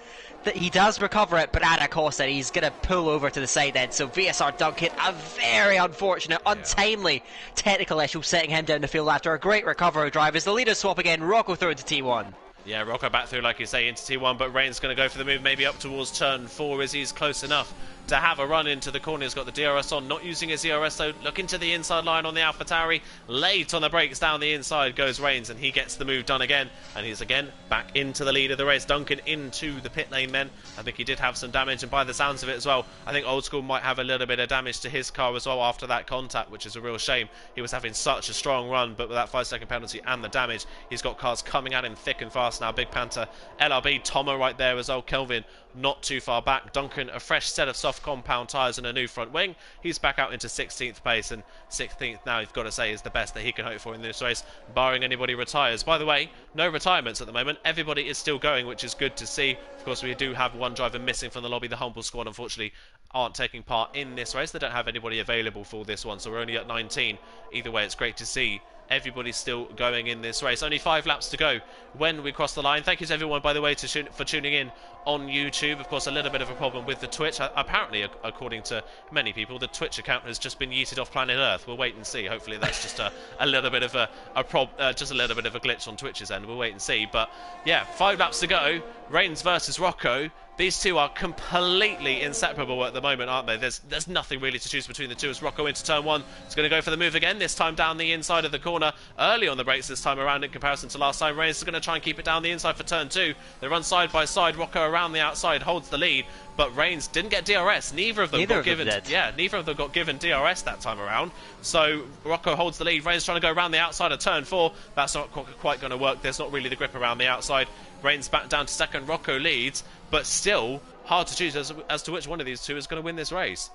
Speaker 2: that he does recover it, but at a cost, and he's going to pull over to the side then. So VSR Duncan, a very unfortunate, untimely technical issue setting him down the field after a great recovery drive as the leaders swap again. Rocco through into T1.
Speaker 1: Yeah, Rocco back through, like you say, into T1, but Reigns going to go for the move, maybe up towards turn 4, as he's close enough to have a run into the corner. He's got the DRS on, not using his ERS, so looking to the inside line on the AlphaTauri. Late on the brakes, down the inside goes Reigns, and he gets the move done again, and he's again back into the lead of the race. Duncan into the pit lane then. I think he did have some damage, and by the sounds of it as well, I think Old School might have a little bit of damage to his car as well after that contact, which is a real shame. He was having such a strong run, but with that 5-second penalty and the damage, he's got cars coming at him thick and fast now. Big Panther, LRB, Tomo right there as well, Kelvin not too far back. Duncan, a fresh set of soft compound tyres and a new front wing. He's back out into 16th place, and 16th now, you've got to say, is the best that he can hope for in this race, barring anybody retires. By the way, no retirements at the moment. Everybody is still going, which is good to see. Of course, we do have one driver missing from the lobby. The Humble squad, unfortunately, aren't taking part in this race. They don't have anybody available for this one, so we're only at 19. Either way, it's great to see everybody's still going in this race. Only 5 laps to go when we cross the line. Thank you to everyone, by the way, for tuning in on YouTube. Of course, a little bit of a problem with the Twitch. Apparently, according to many people, the Twitch account has just been yeeted off planet Earth. We'll wait and see. Hopefully, that's just a little bit of a little bit of a glitch on Twitch's end. We'll wait and see. But yeah, 5 laps to go. Reigns versus Rocco. These two are completely inseparable at the moment, aren't they? There's nothing really to choose between the two as Rocco into turn 1. He's going to go for the move again, this time down the inside of the corner. Early on the brakes this time around in comparison to last time. Reigns is going to try and keep it down the inside for turn 2. They run side by side. Rocco around the outside holds the lead, but Reigns didn't get DRS. Neither of them got given DRS that time around. So Rocco holds the lead. Reigns trying to go around the outside of turn 4. That's not quite going to work. There's not really the grip around the outside. Reigns back down to second. Rocco leads, but still hard to choose as to which one of these two is going to win this race.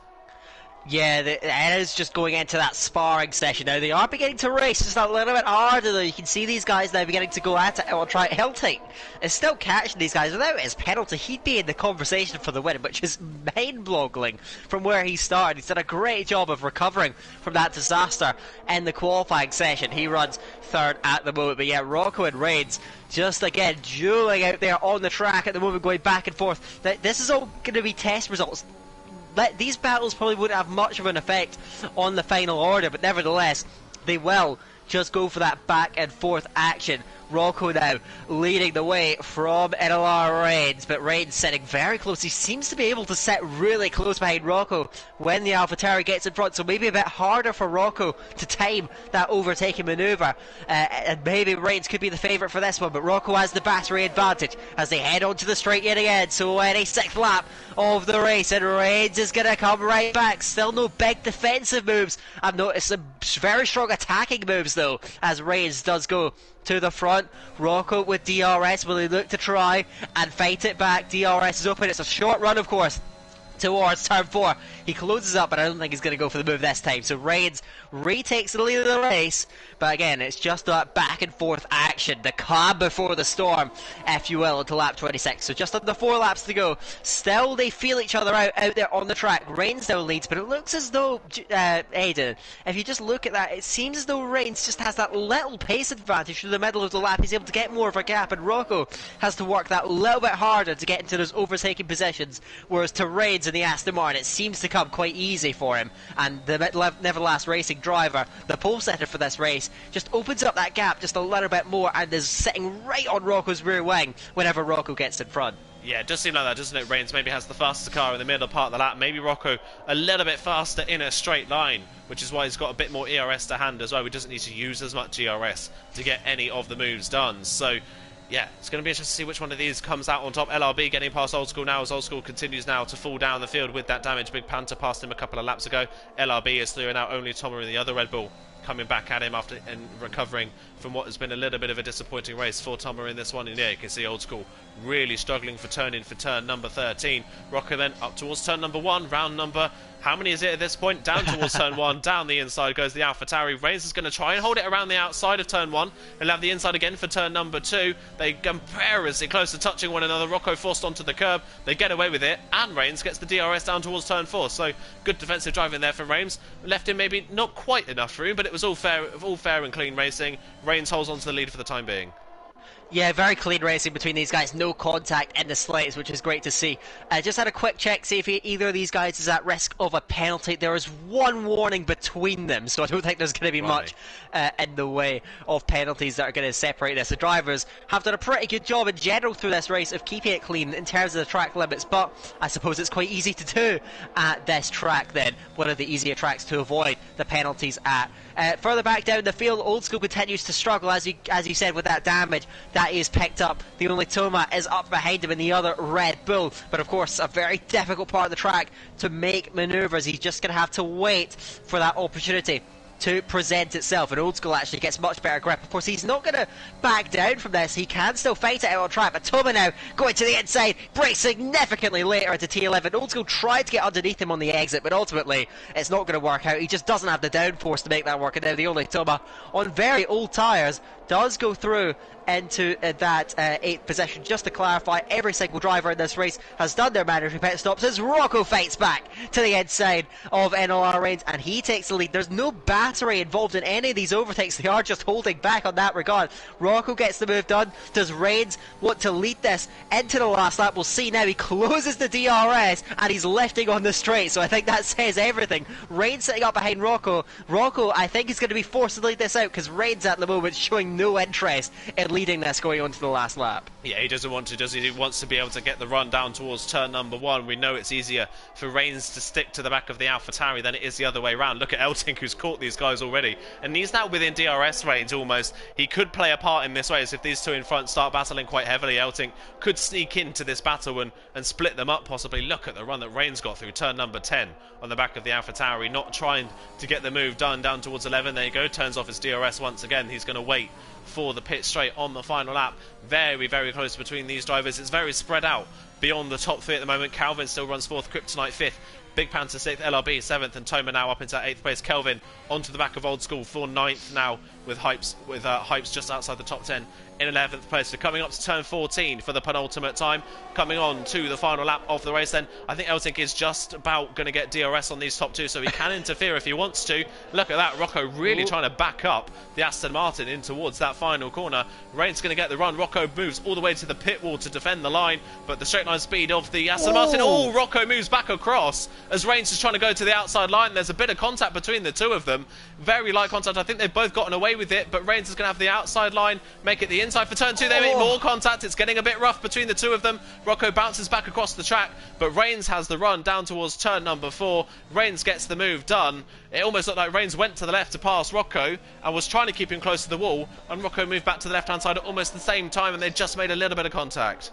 Speaker 2: Yeah, it is just going into that sparring session now. They are beginning to race just a little bit harder, though. You can see these guys now beginning to go at it or try. Hilting is still catching these guys. Without his penalty, he'd be in the conversation for the win, which is mind-boggling from where he started. He's done a great job of recovering from that disaster in the qualifying session. He runs third at the moment, but yeah, Rocco and Reigns just again dueling out there on the track at the moment, going back and forth. This is all going to be test results. These battles probably wouldn't have much of an effect on the final order, but nevertheless, they will just go for that back and forth action. Rocco now leading the way from NLR Reigns, but Reigns sitting very close. He seems to be able to sit really close behind Rocco when the AlphaTauri gets in front, so maybe a bit harder for Rocco to time that overtaking manoeuvre, and maybe Reigns could be the favourite for this one, but Rocco has the battery advantage as they head onto the straight yet again. So any sixth lap of the race, and Reigns is going to come right back. Still no big defensive moves. I've noticed some very strong attacking moves though, as Reigns does go to the front. Rocco with DRS, will he look to try and fight it back? DRS is open, it's a short run of course towards turn 4. He closes up, but I don't think he's going to go for the move this time. So Reigns retakes the lead of the race, but again, it's just that back and forth action, the calm before the storm, if you will, until lap 26. So just under 4 laps to go. Still, they feel each other out there on the track. Reigns now leads, but it looks as though, Aiden, if you just look at that, it seems as though Reigns just has that little pace advantage through the middle of the lap. He's able to get more of a gap, and Rocco has to work that little bit harder to get into those overtaking positions, whereas to Reigns in the Aston Martin, it seems to come quite easy for him, and the Neverlast Racing driver, the pole setter for this race, just opens up that gap just a little bit more and is sitting right on Rocco's rear wing whenever Rocco gets in front.
Speaker 1: Yeah, it does seem like that, doesn't it? Reigns maybe has the fastest car in the middle part of the lap, maybe Rocco a little bit faster in a straight line, which is why he's got a bit more ERS to hand as well. He doesn't need to use as much ERS to get any of the moves done. So yeah, it's going to be interesting to see which one of these comes out on top. LRB getting past Old School now, as Old School continues now to fall down the field with that damage. Big Panther passed him a couple of laps ago. LRB is clearing out only Tomer and the other Red Bull coming back at him after and recovering from what has been a little bit of a disappointing race for Tomer in this one. And yeah, you can see Old School really struggling for turn number 13. Rocco then up towards turn number 1, round number, how many is it at this point? Down towards turn 1, down the inside goes the AlphaTauri. Reigns is going to try and hold it around the outside of turn 1. He'll have the inside again for turn number 2. They come perilously close to touching one another. Rocco forced onto the curb. They get away with it, and Reigns gets the DRS down towards turn 4. So good defensive driving there from Reigns. Left him maybe not quite enough room, but it was all fair and clean racing. Reigns holds on to the lead for the time being.
Speaker 2: Yeah, very clean racing between these guys. No contact in the slightest, which is great to see. Just had a quick check, see if either of these guys is at risk of a penalty. There is one warning between them, so I don't think there's going to be much in the way of penalties that are going to separate this. The drivers have done a pretty good job in general through this race of keeping it clean in terms of the track limits, but I suppose it's quite easy to do at this track then. One of the easier tracks to avoid the penalties at. Further back down the field, Old School continues to struggle, as you said, with that damage that is picked up. The only Toma is up behind him in the other Red Bull, but of course a very difficult part of the track to make manoeuvres. He's just going to have to wait for that opportunity to present itself, and Old School actually gets much better grip. Of course, he's not going to back down from this. He can still fight it out on track, but Toma now going to the inside, breaks significantly later into T11. Old School tried to get underneath him on the exit, but ultimately it's not going to work out. He just doesn't have the downforce to make that work, and now the only Toma on very old tyres does go through into that 8th position. Just to clarify, every single driver in this race has done their mandatory pit stops as Rocco fights back to the inside of NLR Reigns, and he takes the lead. There's no battery involved in any of these overtakes. They are just holding back on that regard. Rocco gets the move done. Does Reigns want to lead this into the last lap? We'll see now. He closes the DRS and he's lifting on the straight, so I think that says everything. Reigns sitting up behind Rocco. Rocco, I think, is going to be forced to lead this out because Reigns at the moment showing no interest in leading this going on to the last lap. Yeah,
Speaker 1: he doesn't want to, does he? He wants to be able to get the run down towards turn number 1. We know it's easier for Reigns to stick to the back of the AlphaTauri than it is the other way around. Look at Elting, who's caught these guys already, and he's now within DRS range almost. He could play a part in this race if these two in front start battling quite heavily. Elting could sneak into this battle and split them up possibly. Look at the run that Reigns got through turn number 10 on the back of the AlphaTauri, not trying to get the move done down towards 11. There you go, turns off his DRS once again. He's going to wait for the pit straight on the final lap. Very, very close between these drivers. It's very spread out beyond the top 3 at the moment. Calvin still runs 4th, Kryptonite 5th. Big Panther 6th, LRB 7th, and Toma now up into 8th place. Kelvin onto the back of Old School for 9th now, with Hypes just outside the top 10 in 11th place. So coming up to turn 14 for the penultimate time, coming on to the final lap of the race then. I think Eltink is just about going to get DRS on these top two, so he can interfere if he wants to. Look at that, Rocco really trying to back up the Aston Martin in towards that final corner. Reigns going to get the run. Rocco moves all the way to the pit wall to defend the line, but the straight line speed of the Aston Martin. Oh, Rocco moves back across as Reigns is trying to go to the outside line. There's a bit of contact between the two of them. Very light contact. I think they've both gotten away with it, but Reigns is going to have the outside line, make it the inside for turn 2. They make more contact. It's getting a bit rough between the two of them. Rocco bounces back across the track, but Reigns has the run down towards turn number 4. Reigns gets the move done. It almost looked like Reigns went to the left to pass Rocco and was trying to keep him close to the wall, and Rocco moved back to the left-hand side at almost the same time, and they just made a little bit of contact.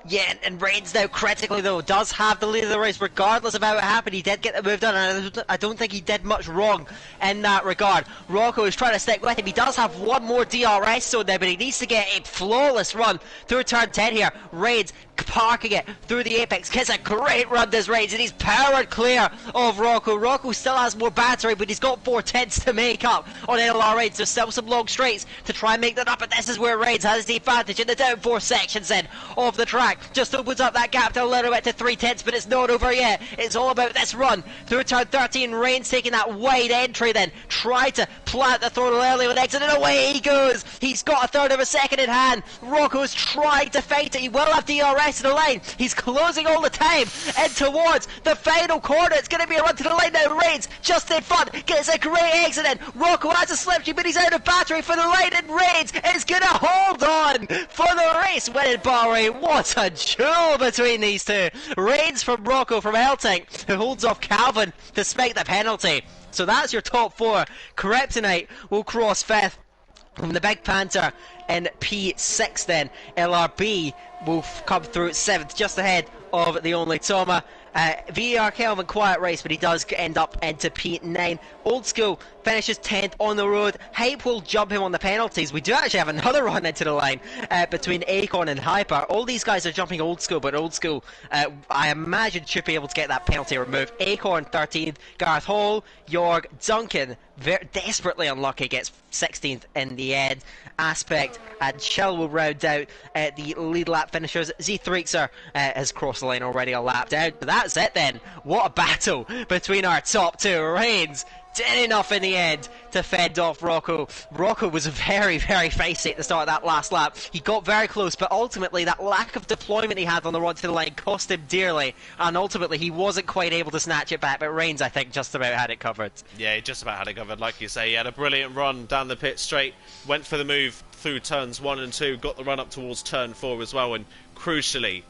Speaker 2: Yeah, and Reigns now critically though does have the lead of the race regardless of how it happened. He did get the move done, and I don't think he did much wrong in that regard. Rocco is trying to stick with him. He does have one more DRS zone there, but he needs to get a flawless run through turn 10 here. Reigns parking it through the apex, gets a great run, does Reigns, and he's powered clear of Rocco. Rocco still has more battery, but he's got 4/10 to make up on LR Reigns. There's still some long straights to try and make that up, but this is where Reigns has the advantage in the downforce sections then of the track. Just opens up that gap to a little bit to 3/10, but it's not over yet. It's all about this run through turn 13. Reigns taking that wide entry then, try to plant the throttle early with exit, and away he goes. He's got a third of a second in hand. Rocco's trying to fight it. He will have DRS to the line. He's closing all the time in towards the final corner. It's going to be a run to the line now. Reigns just in front, gets a great exit in. Rocco has a slipstream, but he's out of battery for the line, and Reigns is going to hold on for the race winning Bahrain. What a duel between these two. Reigns from Rocco from Eltink, who holds off Calvin despite the penalty. So that's your top 4. Kryptonite will cross 5th from the Big Panther in P6 then. LRB will come through 7th, just ahead of the only Toma. VAR Kelvin, quiet race, but he does end up into P9. Old School finishes 10th on the road. Hype will jump him on the penalties. We do actually have another run into the line between Akon and Hyper. All these guys are jumping Old School, but Old School, I imagine, should be able to get that penalty removed. Akon 13th, Gareth Hall, Jorg, Duncan, very desperately unlucky, gets 16th in the end. Aspect and Chill will round out the lead lap finishers. Z3xer has crossed the line already a lap down. But that's it then. What a battle between our top two. Reigns did enough in the end to fend off Rocco. Rocco was very, very feisty at the start of that last lap. He got very close, but ultimately that lack of deployment he had on the run to the line cost him dearly, and ultimately he wasn't quite able to snatch it back, but Reigns, I think, just about had it covered.
Speaker 1: Yeah, he just about had it covered. Like you say, he had a brilliant run down the pit straight, went for the move through turns 1 and 2, got the run up towards turn 4 as well, and crucially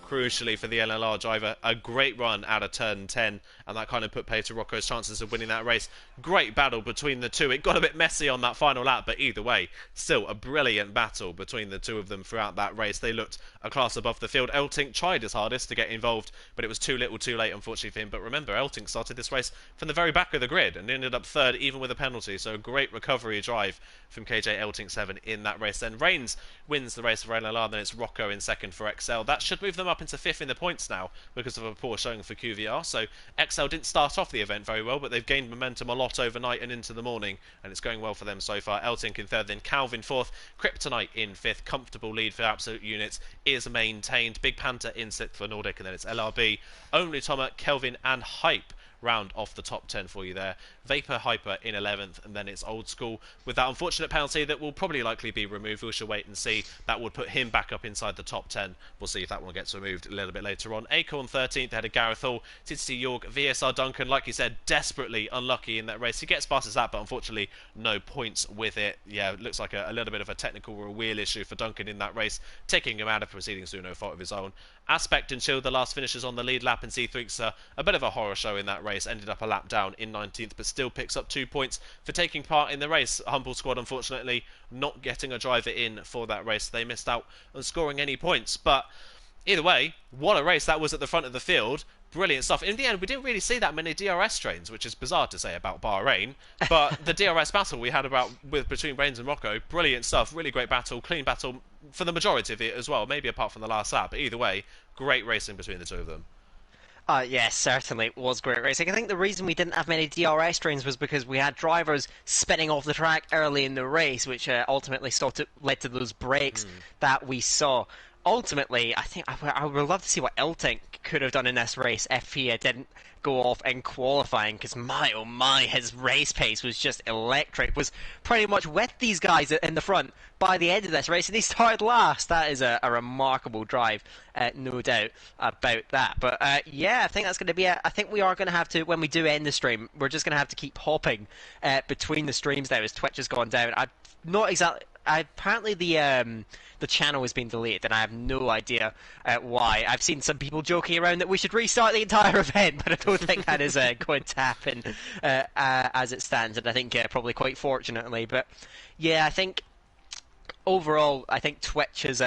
Speaker 1: for the LLR driver, a great run out of turn 10, and that kind of put pay to Rocco's chances of winning that race. Great battle between the two. It got a bit messy on that final lap, but either way, still a brilliant battle between the two of them throughout that race. They looked a class above the field. Eltink tried his hardest to get involved, but it was too little too late, unfortunately, for him. But remember, Eltink started this race from the very back of the grid and ended up 3rd, even with a penalty, so a great recovery drive from KJ Eltink 7 in that race. Then Reigns wins the race for LLR, then it's Rocco in 2nd for XL. That should move them up into 5th in the points now because of a poor showing for QVR. So XL didn't start off the event very well, but they've gained momentum a lot overnight and into the morning, and it's going well for them so far. Eltink in 3rd, then Calvin 4th, Kryptonite in 5th. Comfortable lead for Absolute Units is maintained. Big Panther in 6th for Nordic, and then it's LRB. Only Toma, Kelvin and Hype round off the top 10 for you there. Vapor Hyper in 11th, and then it's Old School with that unfortunate penalty that will probably likely be removed. We shall wait and see. That would put him back up inside the top 10. We'll see if that one gets removed a little bit later on. Acorn 13th, ahead of Gareth Hall, TTC York, VSR Duncan, like you said, desperately unlucky in that race. He gets past his lap, but unfortunately no points with it. Yeah, it looks like a little bit of a technical or a wheel issue for Duncan in that race, taking him out of proceedings through no fault of his own. Aspect and Chill, the last finishers on the lead lap, and Z3xer, a bit of a horror show in that race, ended up a lap down in 19th, but still picks up 2 points for taking part in the race. Humble Squad, unfortunately, not getting a driver in for that race. They missed out on scoring any points, but either way, what a race that was at the front of the field. Brilliant stuff. In the end, we didn't really see that many DRS trains, which is bizarre to say about Bahrain, but the DRS battle we had between Reigns and Rocco, brilliant stuff. Really great battle, clean battle for the majority of it as well, maybe apart from the last lap, but either way, great racing between the two of them.
Speaker 2: Yes, certainly it was great racing. I think the reason we didn't have many DRS trains was because we had drivers spinning off the track early in the race, which ultimately led to those breaks that we saw. Ultimately, I think I would love to see what Eltink could have done in this race if he didn't go off in qualifying, because my oh my, his race pace was just electric. Was pretty much with these guys in the front by the end of this race, and he started last. That is a remarkable drive, no doubt about that. But yeah, I think that's going to be it. I think we are going to have to, when we do end the stream, we're just going to have to keep hopping between the streams now as Twitch has gone down. I'm not exactly. Apparently the channel has been deleted, and I have no idea why. I've seen some people joking around that we should restart the entire event, but I don't think that is going to happen as it stands, and I think probably quite fortunately. But yeah, I think overall, I think Twitch has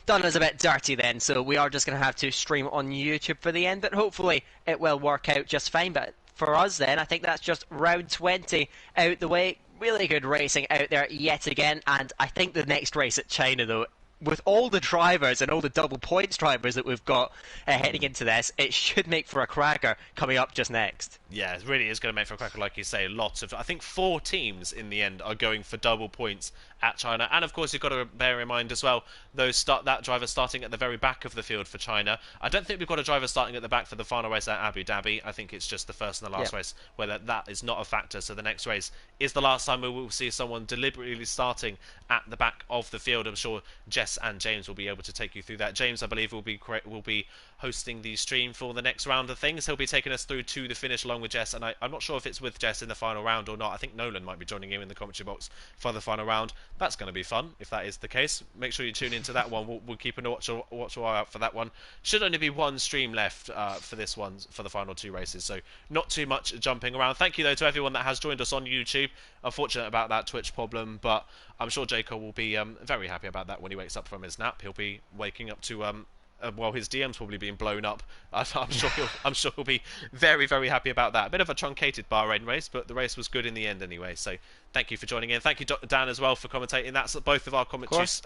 Speaker 2: done us a bit dirty then, so we are just going to have to stream on YouTube for the end, but hopefully it will work out just fine. But for us then, I think that's just round 20 out the way. Really good racing out there yet again, and I think the next race at China, though, with all the drivers and all the double points drivers that we've got heading into this, it should make for a cracker coming up just next.
Speaker 1: Yeah, it really is going to make for a cracker, like you say. Lots of, I think 4 teams in the end are going for double points at China. And of course, you've got to bear in mind as well, that driver starting at the very back of the field for China. I don't think we've got a driver starting at the back for the final race at Abu Dhabi. I think it's just the first and the last race where that is not a factor. So the next race is the last time we will see someone deliberately starting at the back of the field. I'm sure Jess and James will be able to take you through that. James, I believe, will be hosting the stream for the next round of things. He'll be taking us through to the finish along with Jess, and I'm not sure if it's with Jess in the final round or not. I think Nolan might be joining him in the commentary box for the final round. That's going to be fun if that is the case. Make sure you tune into that one. We'll keep a watch eye out for that one. Should only be one stream left for this one, for the final 2 races, so not too much jumping around. Thank you though to everyone that has joined us on YouTube. Unfortunate about that Twitch problem, but I'm sure Jacob will be very happy about that when he wakes up from his nap. He'll be waking up to well, his DM's probably being blown up. I'm sure he'll be very, very happy about that. A bit of a truncated Bahrain race, but the race was good in the end anyway. So thank you for joining in. Thank you, Dan, as well for commentating. That's both of our commentaries.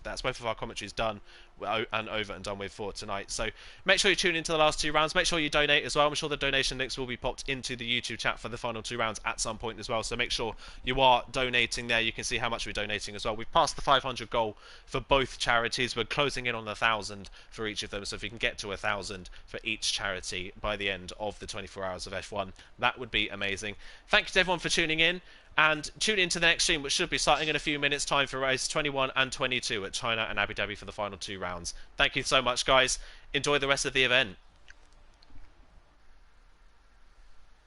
Speaker 1: That's both of our commentaries done and over and done with for tonight. So make sure you tune into the last 2 rounds. Make sure you donate as well. I'm sure the donation links will be popped into the YouTube chat for the final 2 rounds at some point as well. So make sure you are donating there. You can see how much we're donating as well. We've passed the 500 goal for both charities. We're closing in on 1,000 for each of them. So if you can get to 1,000 for each charity by the end of the 24 hours of F1, that would be amazing. Thank you to everyone for tuning in. And tune into the next stream, which should be starting in a few minutes' time for race 21 and 22 at China and Abu Dhabi for the final 2 rounds. Thank you so much, guys. Enjoy the rest of the event.